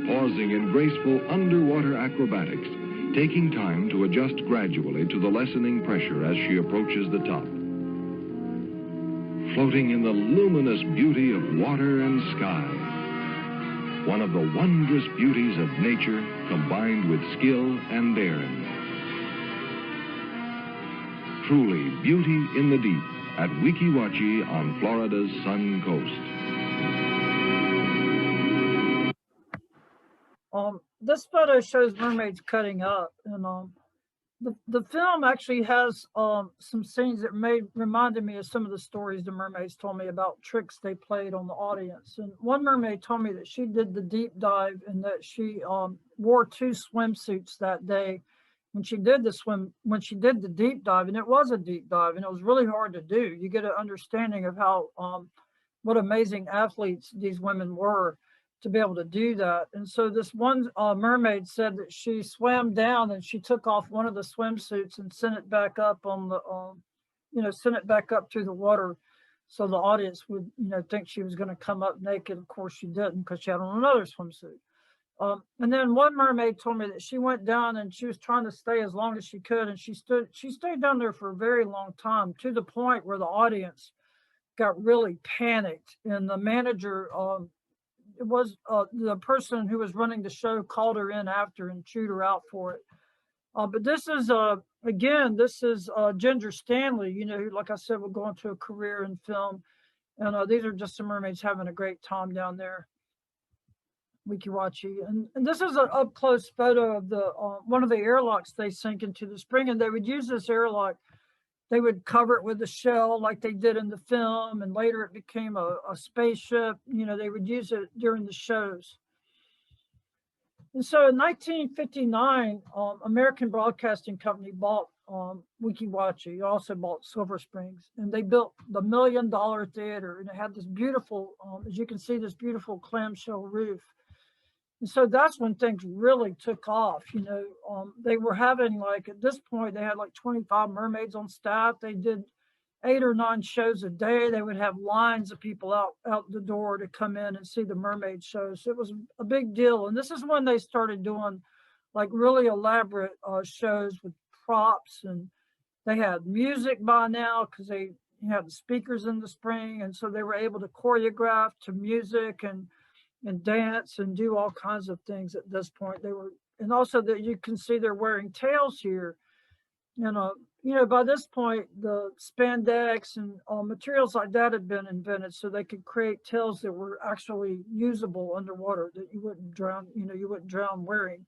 Pausing in graceful underwater acrobatics, taking time to adjust gradually to the lessening pressure as she approaches the top. Floating in the luminous beauty of water and sky. One of the wondrous beauties of nature combined with skill and daring. Truly beauty in the deep at Weeki Wachee on Florida's Sun Coast. This photo shows mermaids cutting up, and the film actually has some scenes that reminded me of some of the stories the mermaids told me about tricks they played on the audience. And one mermaid told me that she did the deep dive and that she wore 2 swimsuits that day when she did the deep dive, and it was a deep dive, and it was really hard to do. You get an understanding of how what amazing athletes these women were to be able to do that. And so this one mermaid said that she swam down and she took off one of the swimsuits and sent it back up on the, sent it back up through the water so the audience would, think she was going to come up naked. Of course she didn't, because she had on another swimsuit. And then one mermaid told me that she went down and she was trying to stay as long as she could, and she stayed down there for a very long time, to the point where the audience got really panicked, and the manager, it was the person who was running the show, called her in after and chewed her out for it. But this is again, this is Ginger Stanley, you know, who, like I said, will go into a career in film, and these are just some mermaids having a great time down there. Weeki Wachee, and this is an up close photo of the one of the airlocks they sink into the spring, and they would use this airlock. They would cover it with a shell like they did in the film, and later it became a spaceship. You know, they would use it during the shows. And so in 1959, American Broadcasting Company bought Weeki Wachee, also bought Silver Springs, and they built the $1 Million Theater, and it had this beautiful, as you can see, this beautiful clamshell roof. And so that's when things really took off. You know, they were having, like, at this point, they had like 25 mermaids on staff. They did 8 or 9 shows a day. They would have lines of people out the door to come in and see the mermaid shows. So it was a big deal. And this is when they started doing like really elaborate shows with props, and they had music by now because they had the speakers in the spring. And so they were able to choreograph to music and dance and do all kinds of things at this point. They were, and also that you can see they're wearing tails here. And you know, by this point, the spandex and materials like that had been invented, so they could create tails that were actually usable underwater, that you wouldn't drown, you know, you wouldn't drown wearing.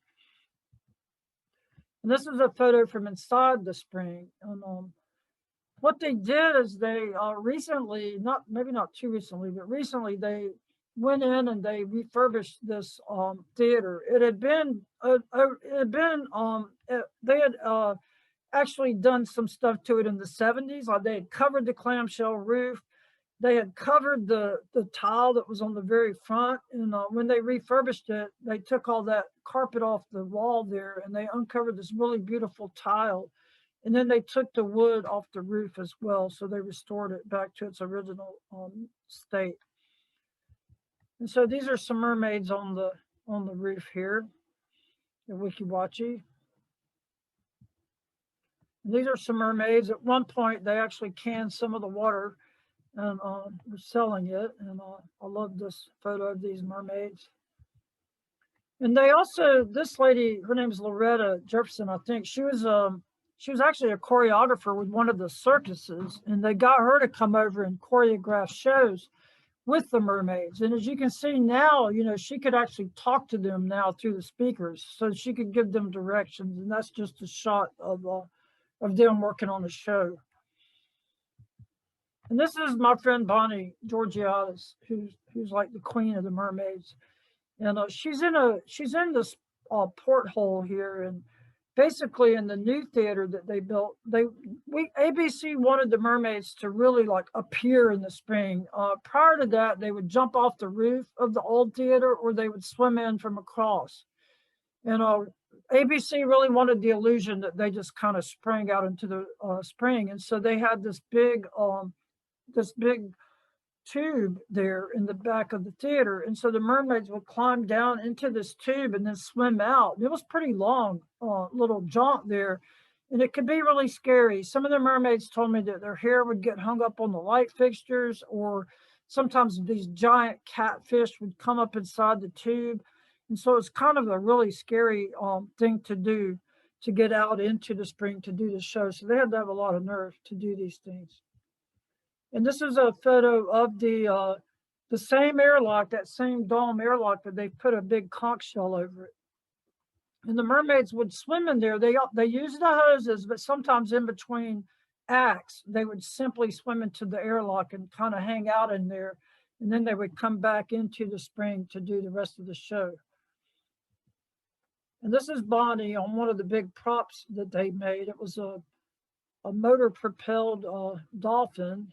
And this is a photo from inside the spring. And what they did is they recently, maybe not too recently, but recently they went in and they refurbished this theater. It had been, they had actually done some stuff to it in the 70s. Like they had covered the clamshell roof. They had covered the tile that was on the very front. And when they refurbished it, they took all that carpet off the wall there, and they uncovered this really beautiful tile. And then they took the wood off the roof as well. So they restored it back to its original state. And so these are some mermaids on the roof here at Weeki Wachee. And these are some mermaids. At one point, they actually canned some of the water and were selling it. And I love this photo of these mermaids. And they also, this lady, her name is Loretta Jefferson, I think. She was actually a choreographer with one of the circuses, and they got her to come over and choreograph shows with the mermaids. And as you can see now, you know, she could actually talk to them now through the speakers, so she could give them directions. And that's just a shot of them working on the show. And this is my friend Bonnie Georgiadis, who's like the queen of the mermaids. And she's in this porthole here, and basically in the new theater that they built, ABC wanted the mermaids to really like appear in the spring. Prior to that, they would jump off the roof of the old theater, or they would swim in from across. And ABC really wanted the illusion that they just kind of sprang out into the spring, and so they had this big tube there in the back of the theater. And so the mermaids would climb down into this tube and then swim out. It was pretty long, little jaunt there, and it could be really scary. Some of the mermaids told me that their hair would get hung up on the light fixtures, or sometimes these giant catfish would come up inside the tube. And so it's kind of a really scary thing to do, to get out into the spring to do the show. So they had to have a lot of nerve to do these things. And this is a photo of the same airlock, that same dome airlock, but they put a big conch shell over it. And the mermaids would swim in there. They used the hoses, but sometimes in between acts, they would simply swim into the airlock and kind of hang out in there. And then they would come back into the spring to do the rest of the show. And this is Bonnie on one of the big props that they made. It was a motor-propelled dolphin.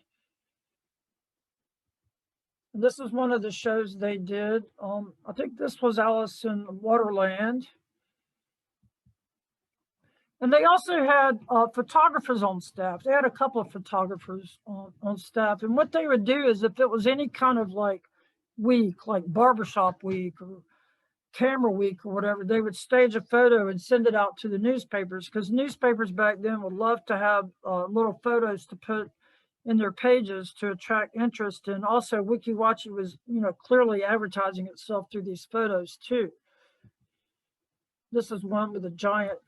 And this is one of the shows they did. I think this was Alice in Wonderland. And they also had photographers on staff. They had a couple of photographers on staff. And what they would do is, if it was any kind of like week, like barbershop week, or camera week or whatever, they would stage a photo and send it out to the newspapers, because newspapers back then would love to have little photos to put in their pages to attract interest. And also Weeki Wachee was, clearly advertising itself through these photos too. This is one with a giant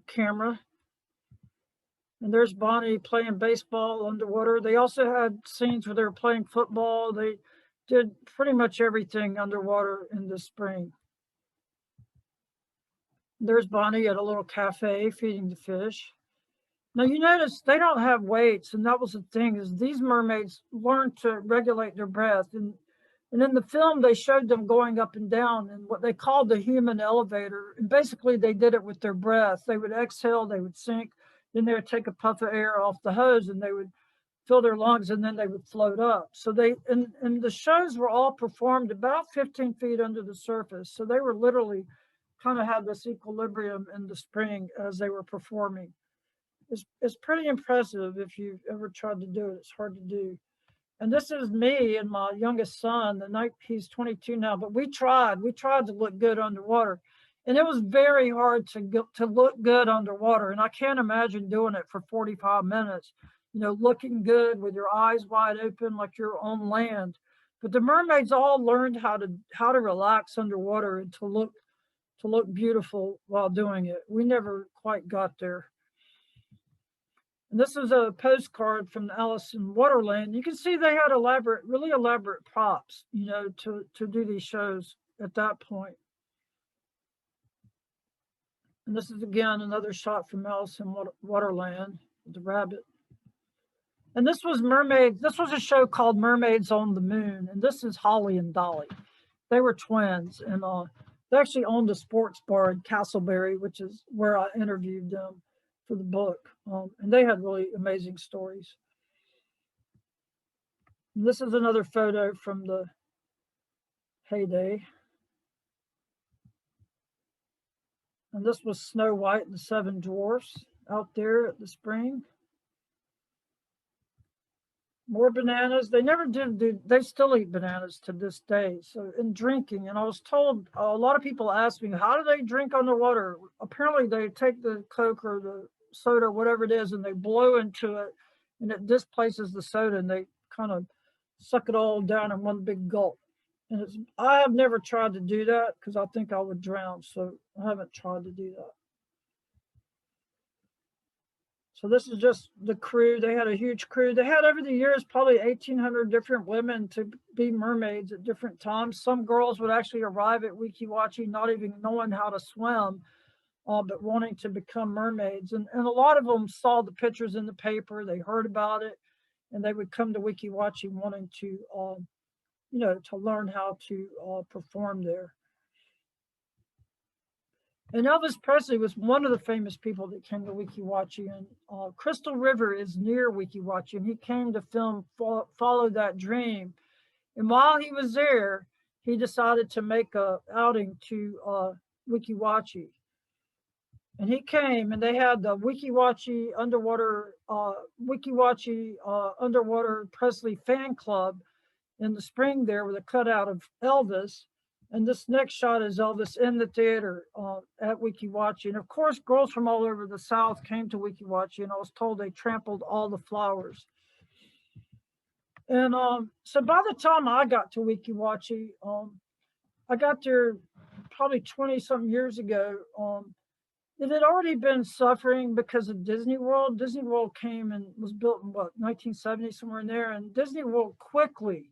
camera. And there's Bonnie playing baseball underwater. They also had scenes where they were playing football. They did pretty much everything underwater in the spring. There's Bonnie at a little cafe feeding the fish. Now you notice they don't have weights, and that was the thing, is these mermaids learned to regulate their breath. And in the film, they showed them going up and down in what they called the human elevator. And basically they did it with their breath. They would exhale, they would sink, then they would take a puff of air off the hose and they would fill their lungs, and then they would float up. So and the shows were all performed about 15 feet under the surface. So they were literally kind of had this equilibrium in the spring as they were performing. It's pretty impressive if you've ever tried to do it. It's hard to do. And this is me and my youngest son. He's 22 now, but we tried to look good underwater. And it was very hard to look good underwater. And I can't imagine doing it for 45 minutes, looking good with your eyes wide open like you're on land. But the mermaids all learned how to relax underwater and to look beautiful while doing it. We never quite got there. And this is a postcard from Alice in Wonderland. You can see they had really elaborate props, to do these shows at that point. And this is again another shot from Alice in Wonderland, the rabbit. And this was Mermaids. This was a show called Mermaids on the Moon. And this is Holly and Dolly. They were twins, and they actually owned a sports bar in Castleberry, which is where I interviewed them for the book. And they had really amazing stories. And this is another photo from the heyday. And this was Snow White and the Seven Dwarfs out there at the spring. More bananas. They never did they still eat bananas to this day. So in drinking, and I was told, a lot of people ask me, how do they drink underwater? Apparently they take the Coke or the soda or whatever it is, and they blow into it, and it displaces the soda, and they kind of suck it all down in one big gulp. And I have never tried to do that because I think I would drown, so I haven't tried to do that. So this is just the crew. They had a huge crew. They had over the years probably 1,800 different women to be mermaids at different times. Some girls would actually arrive at Weeki Wachee not even knowing how to swim, but wanting to become mermaids. And a lot of them saw the pictures in the paper. They heard about it, and they would come to Weeki Wachee wanting to, to learn how to perform there. And Elvis Presley was one of the famous people that came to Weeki Wachee. And Crystal River is near Weeki Wachee, and he came to film Follow That Dream. And while he was there, he decided to make a outing to Weeki Wachee. And he came, and they had the Weeki Wachee Underwater Presley fan club in the spring there with a cutout of Elvis. And this next shot is Elvis in the theater at Weeki Wachee. And of course, girls from all over the South came to Weeki Wachee, and I was told they trampled all the flowers. And so by the time I got to Weeki Wachee, I got there probably 20-something years ago. It had already been suffering because of Disney World. Disney World came and was built in 1970, somewhere in there. And Disney World quickly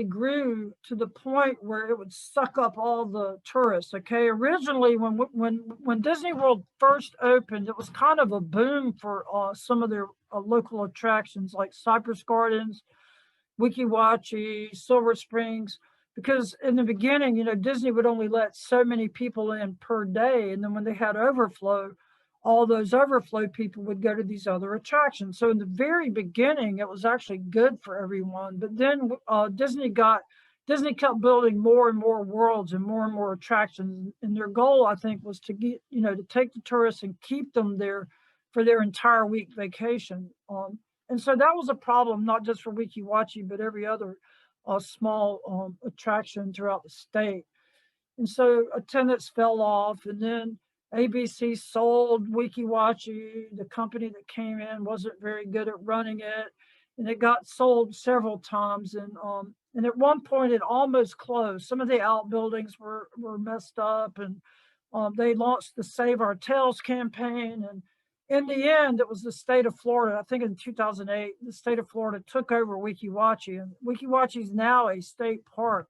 grew to the point where it would suck up all the tourists. Okay, originally when Disney World first opened, it was kind of a boom for some of their local attractions like Cypress Gardens, Weeki Wachee, Silver Springs. Because in the beginning, Disney would only let so many people in per day. And then when they had overflow, all those overflow people would go to these other attractions. So in the very beginning, it was actually good for everyone. But then Disney kept building more and more worlds and more attractions. And their goal, I think, was to get, to take the tourists and keep them there for their entire week vacation. And so that was a problem, not just for Weeki Wachee, but every other small attraction throughout the state. And so attendance fell off, and then ABC sold Weeki Wachee. The company that came in wasn't very good at running it, and it got sold several times. And at one point it almost closed. Some of the outbuildings were messed up, and they launched the Save Our Tails campaign. And in the end, it was the state of Florida. I think in 2008, the state of Florida took over Weeki Wachee, and Weeki Wachee is now a state park.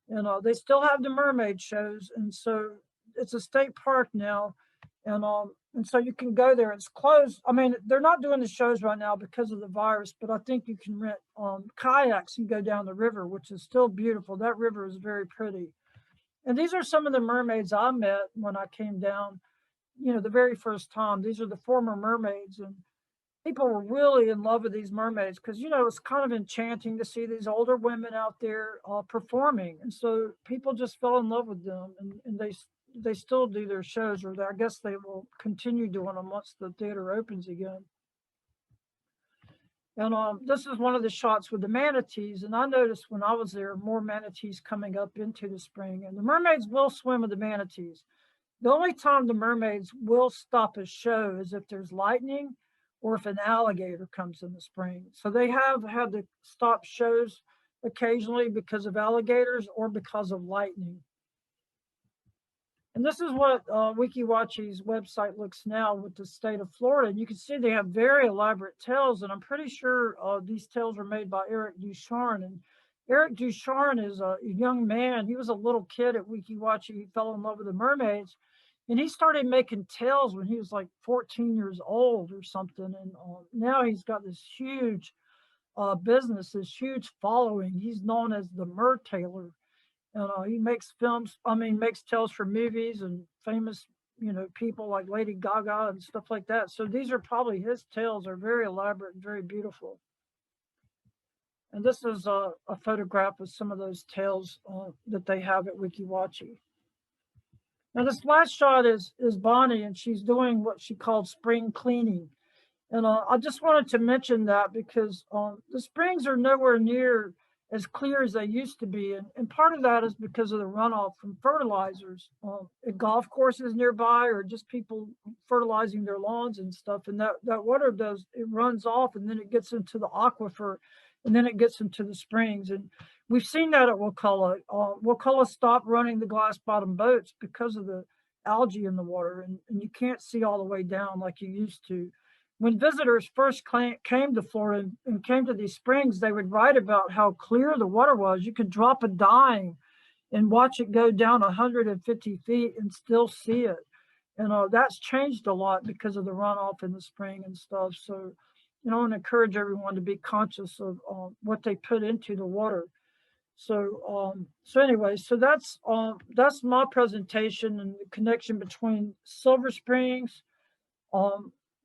And they still have the mermaid shows, and so it's a state park now, and so you can go there. It's closed. I mean, they're not doing the shows right now because of the virus, but I think you can rent kayaks and go down the river, which is still beautiful. That river is very pretty. And these are some of the mermaids I met when I came down, the very first time. These are the former mermaids, and people were really in love with these mermaids because it's kind of enchanting to see these older women out there performing, and so people just fell in love with them, and they still do their shows, or I guess they will continue doing them once the theater opens again. And this is one of the shots with the manatees, and I noticed when I was there more manatees coming up into the spring, and the mermaids will swim with the manatees. The only time the mermaids will stop a show is if there's lightning or if an alligator comes in the spring. So they have had to stop shows occasionally because of alligators or because of lightning. And this is what Weeki Wachee's website looks now with the state of Florida. And you can see they have very elaborate tails, and I'm pretty sure these tails were made by Eric Ducharne. And Eric Ducharne is a young man. He was a little kid at Weeki Wachee. He fell in love with the mermaids. And he started making tails when he was like 14 years old or something. And now he's got this huge business, this huge following. He's known as the Mer Tailor. And he makes makes tails for movies and famous, people like Lady Gaga and stuff like that. So these are probably his tails. Are very elaborate and very beautiful. And this is a photograph of some of those tails that they have at Weeki Wachee. Now, this last shot is Bonnie, and she's doing what she called spring cleaning. And I just wanted to mention that because the springs are nowhere near as clear as they used to be. And part of that is because of the runoff from fertilizers at golf courses nearby, or just people fertilizing their lawns and stuff. And that water it runs off, and then it gets into the aquifer, and then it gets into the springs. And we've seen that at Wakulla. Wakulla stopped running the glass bottom boats because of the algae in the water, and you can't see all the way down like you used to. When visitors first came to Florida and came to these springs, they would write about how clear the water was. You could drop a dime and watch it go down 150 feet and still see it. And that's changed a lot because of the runoff in the spring and stuff. So, I want to encourage everyone to be conscious of what they put into the water. So, anyway, so that's my presentation and the connection between Silver Springs,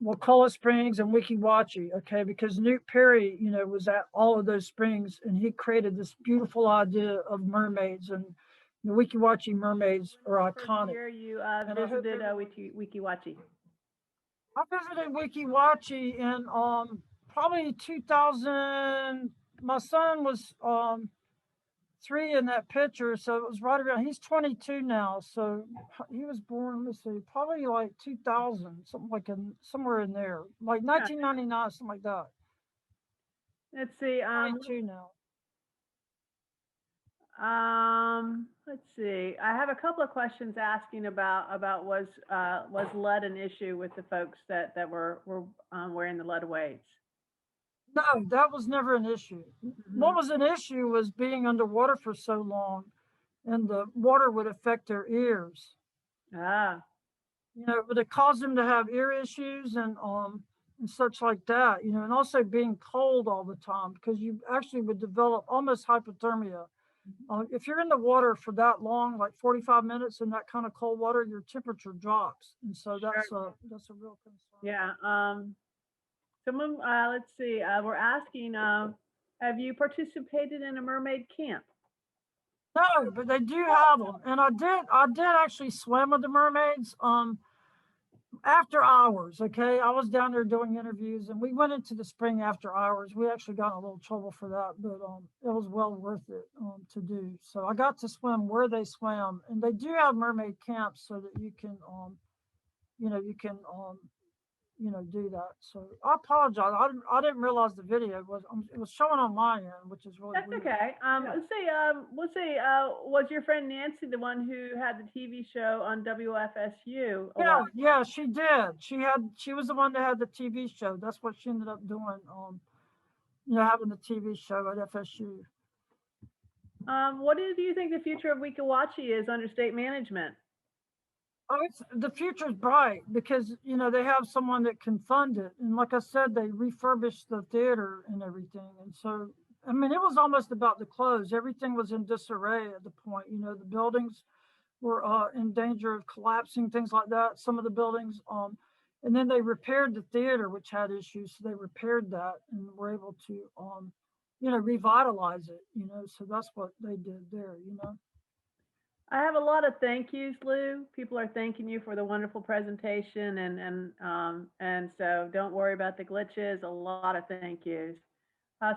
Wakulla Springs, and Weeki Wachee. Okay, because Newt Perry, was at all of those springs, and he created this beautiful idea of mermaids, and the Weeki Wachee mermaids are iconic. Here you visited Weeki Wachee. I visited Weeki Wachee in probably 2000. My son was 3 in that picture, so it was right around. He's 22 now, so he was born. Let's see, probably like 2000, somewhere in there, like 1999, something like that. Let's see. 22 now. Let's see. I have a couple of questions asking about was lead an issue with the folks that were wearing the lead weights? No, that was never an issue. Mm-hmm. What was an issue was being underwater for so long, and the water would affect their ears. Ah. It would cause them to have ear issues and such like that. And also being cold all the time, because you actually would develop almost hypothermia. If you're in the water for that long, like 45 minutes in that kind of cold water, your temperature drops, and so that's a real concern. Yeah. Someone, let's see. We're asking, have you participated in a mermaid camp? No, but they do have them, and I did actually swim with the mermaids. after hours, okay? I was down there doing interviews and we went into the spring after hours. We actually got in a little trouble for that, but it was well worth it to do. So I got to swim where they swam, and they do have mermaid camps so that you can you can do that. So I apologize. I didn't realize the video was it was showing on my end, which is really That's weird. okay. Yeah. Let's see, was your friend Nancy the one who had the TV show on WFSU? Yeah, she did. She was the one that had the TV show. That's what she ended up doing. Having the TV show at FSU. What do you think the future of Weeki Wachee is under state management? Oh, the future's bright because they have someone that can fund it, and like I said, they refurbished the theater and everything, and so I mean it was almost about to close. Everything was in disarray at the point. The buildings were in danger of collapsing, things like that. Some of the buildings, and then they repaired the theater, which had issues. So they repaired that and were able to, revitalize it. So that's what they did there. I have a lot of thank yous, Lou. People are thanking you for the wonderful presentation, and so don't worry about the glitches. A lot of thank yous.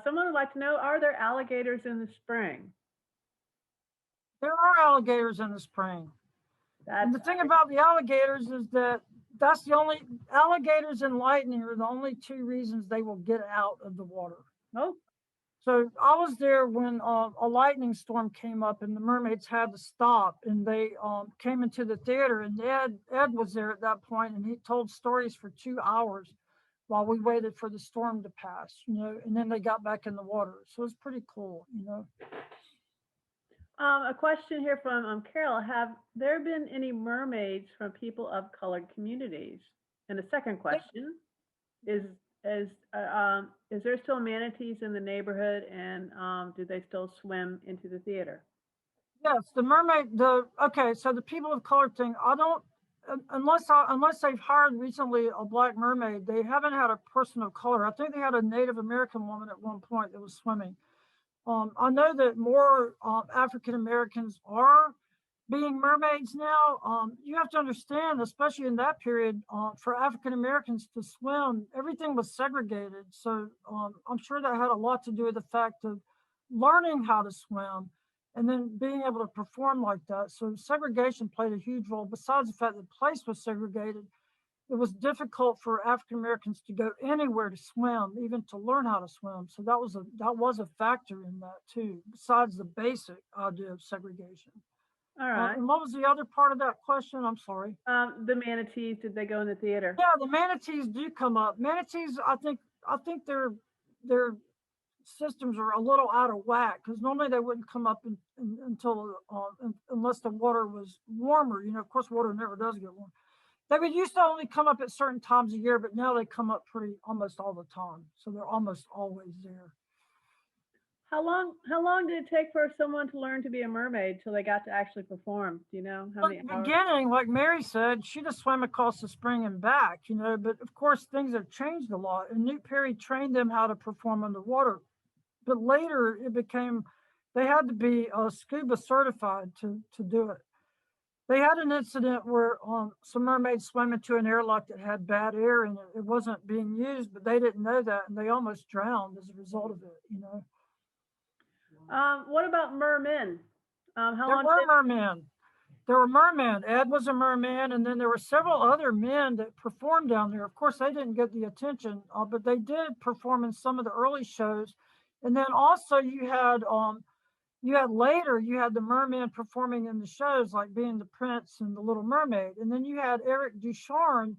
Someone would like to know: are there alligators in the spring? There are alligators in the spring. And the thing about the alligators is that's the only alligators and lightning are the only two reasons they will get out of the water. Oh. So I was there when a lightning storm came up and the mermaids had to stop, and they came into the theater, and Ed was there at that point, and he told stories for 2 hours while we waited for the storm to pass, and then they got back in the water. So it's pretty cool. A question here from Carol: have there been any mermaids from people of colored communities? And the second question is there still manatees in the neighborhood, and do they still swim into the theater? Yes, the so the people of color thing, I don't, unless they've hired recently a black mermaid, they haven't had a person of color. I think they had a Native American woman at one point that was swimming. I know that more African Americans are being mermaids now. You have to understand, especially in that period, for African Americans to swim, everything was segregated. So I'm sure that had a lot to do with the fact of learning how to swim and then being able to perform like that. So segregation played a huge role. Besides the fact that the place was segregated, it was difficult for African Americans to go anywhere to swim, even to learn how to swim. So that was a factor in that too, besides the basic idea of segregation. All right. And what was the other part of that question? I'm sorry. The manatees, did they go in the theater? Yeah, the manatees do come up. Manatees, I think their systems are a little out of whack, because normally they wouldn't come up until unless the water was warmer. Of course, water never does get warm. They would used to only come up at certain times of year, but now they come up almost all the time. So they're almost always there. How long did it take for someone to learn to be a mermaid till they got to actually perform? Do you know how many hours? Beginning, like Mary said, she just swam across the spring and back, but of course things have changed a lot. And Newt Perry trained them how to perform underwater. But later they had to be scuba certified to do it. They had an incident where some mermaids swam into an airlock that had bad air and it wasn't being used, but they didn't know that, and they almost drowned as a result of it. What about mermen? There were mermen. Ed was a merman, and then there were several other men that performed down there. Of course, they didn't get the attention, but they did perform in some of the early shows. And then also you had the mermen performing in the shows, like being the Prince and the Little Mermaid. And then you had Eric Ducharme,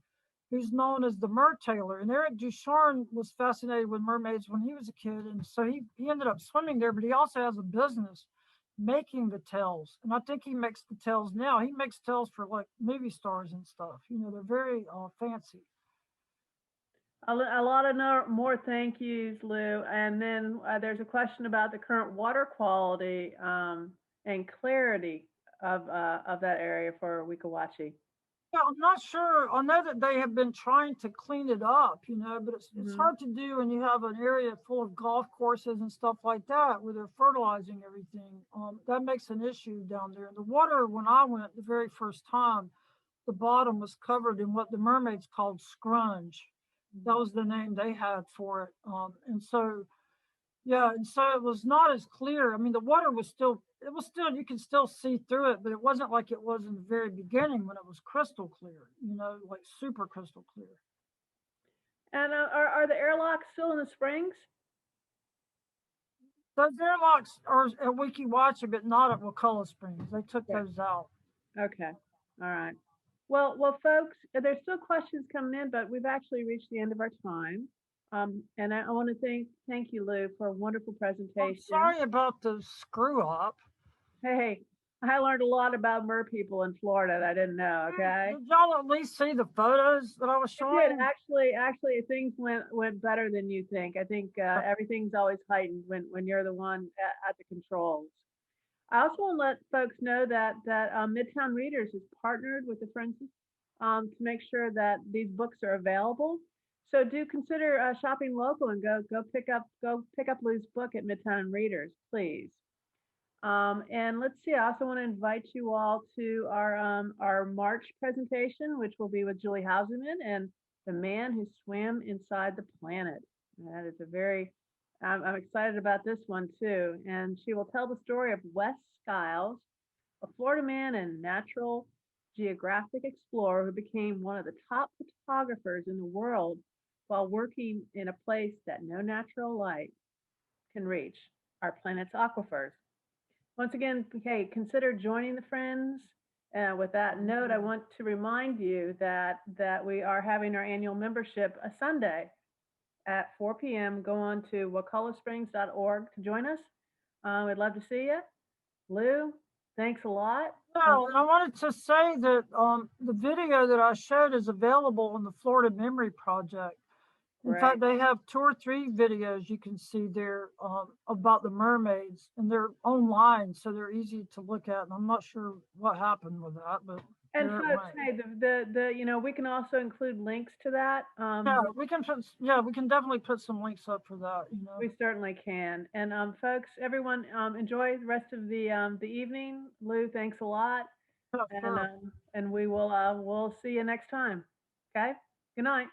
who's known as the Mertailor. And Eric Ducharme was fascinated with mermaids when he was a kid. And so he ended up swimming there, but he also has a business making the tails. And I think he makes the tails now. He makes tails for like movie stars and stuff. They're very fancy. A lot of more thank yous, Lou. And then there's a question about the current water quality and clarity of that area for Weeki Wachee. Yeah, I'm not sure. I know that they have been trying to clean it up, but it's hard to do when you have an area full of golf courses and stuff like that where they're fertilizing everything. That makes an issue down there. And the water, when I went the very first time, the bottom was covered in what the mermaids called scrunch. That was the name they had for it. And so, yeah, and so it was not as clear. I mean, the water was still, you can still see through it, but it wasn't like it was in the very beginning when it was crystal clear, like super crystal clear. And are the airlocks still in the springs? Those airlocks are at Weeki Wachee, but not at Wakulla Springs. They took Yeah. those out. Okay. All right. Well, folks, there's still questions coming in, but we've actually reached the end of our time. And I want to thank you, Lou, for a wonderful I'm presentation. sorry about the screw up. Hey, I learned a lot about mer people in Florida that I didn't know. Okay. Did y'all at least see the photos that I was It did. showing? Actually, things went better than you think. I think everything's always heightened when you're the one at the controls. I also want to let folks know that Midtown Readers is partnered with the Friends to make sure that these books are available. So do consider shopping local and go pick up Lou's book at Midtown Readers, please. And let's see. I also want to invite you all to our March presentation, which will be with Julie Hauserman and the man who swam inside the planet. That is a very I'm excited about this one too. And she will tell the story of Wes Skiles, a Florida man and natural geographic explorer who became one of the top photographers in the world while working in a place that no natural light can reach, our planet's aquifers. Once again, hey, consider joining the Friends. With that note, I want to remind you that we are having our annual membership a Sunday at 4 p.m. Go on to wakullasprings.org to join us. We'd love to see you. Lou, thanks a lot. No, and I wanted to say that the video that I showed is available on the Florida Memory Project. In Right. fact, they have 2 or 3 videos you can see there about the mermaids, and they're online, so they're easy to look at. And I'm not sure what happened with that, but And there it folks, went. hey, we can also include links to that. Yeah, we can definitely put some links up for that. We certainly can. And folks, everyone, enjoy the rest of the evening. Lou, thanks a lot. Yeah, And sure. we'll see you next time. Okay. Good night.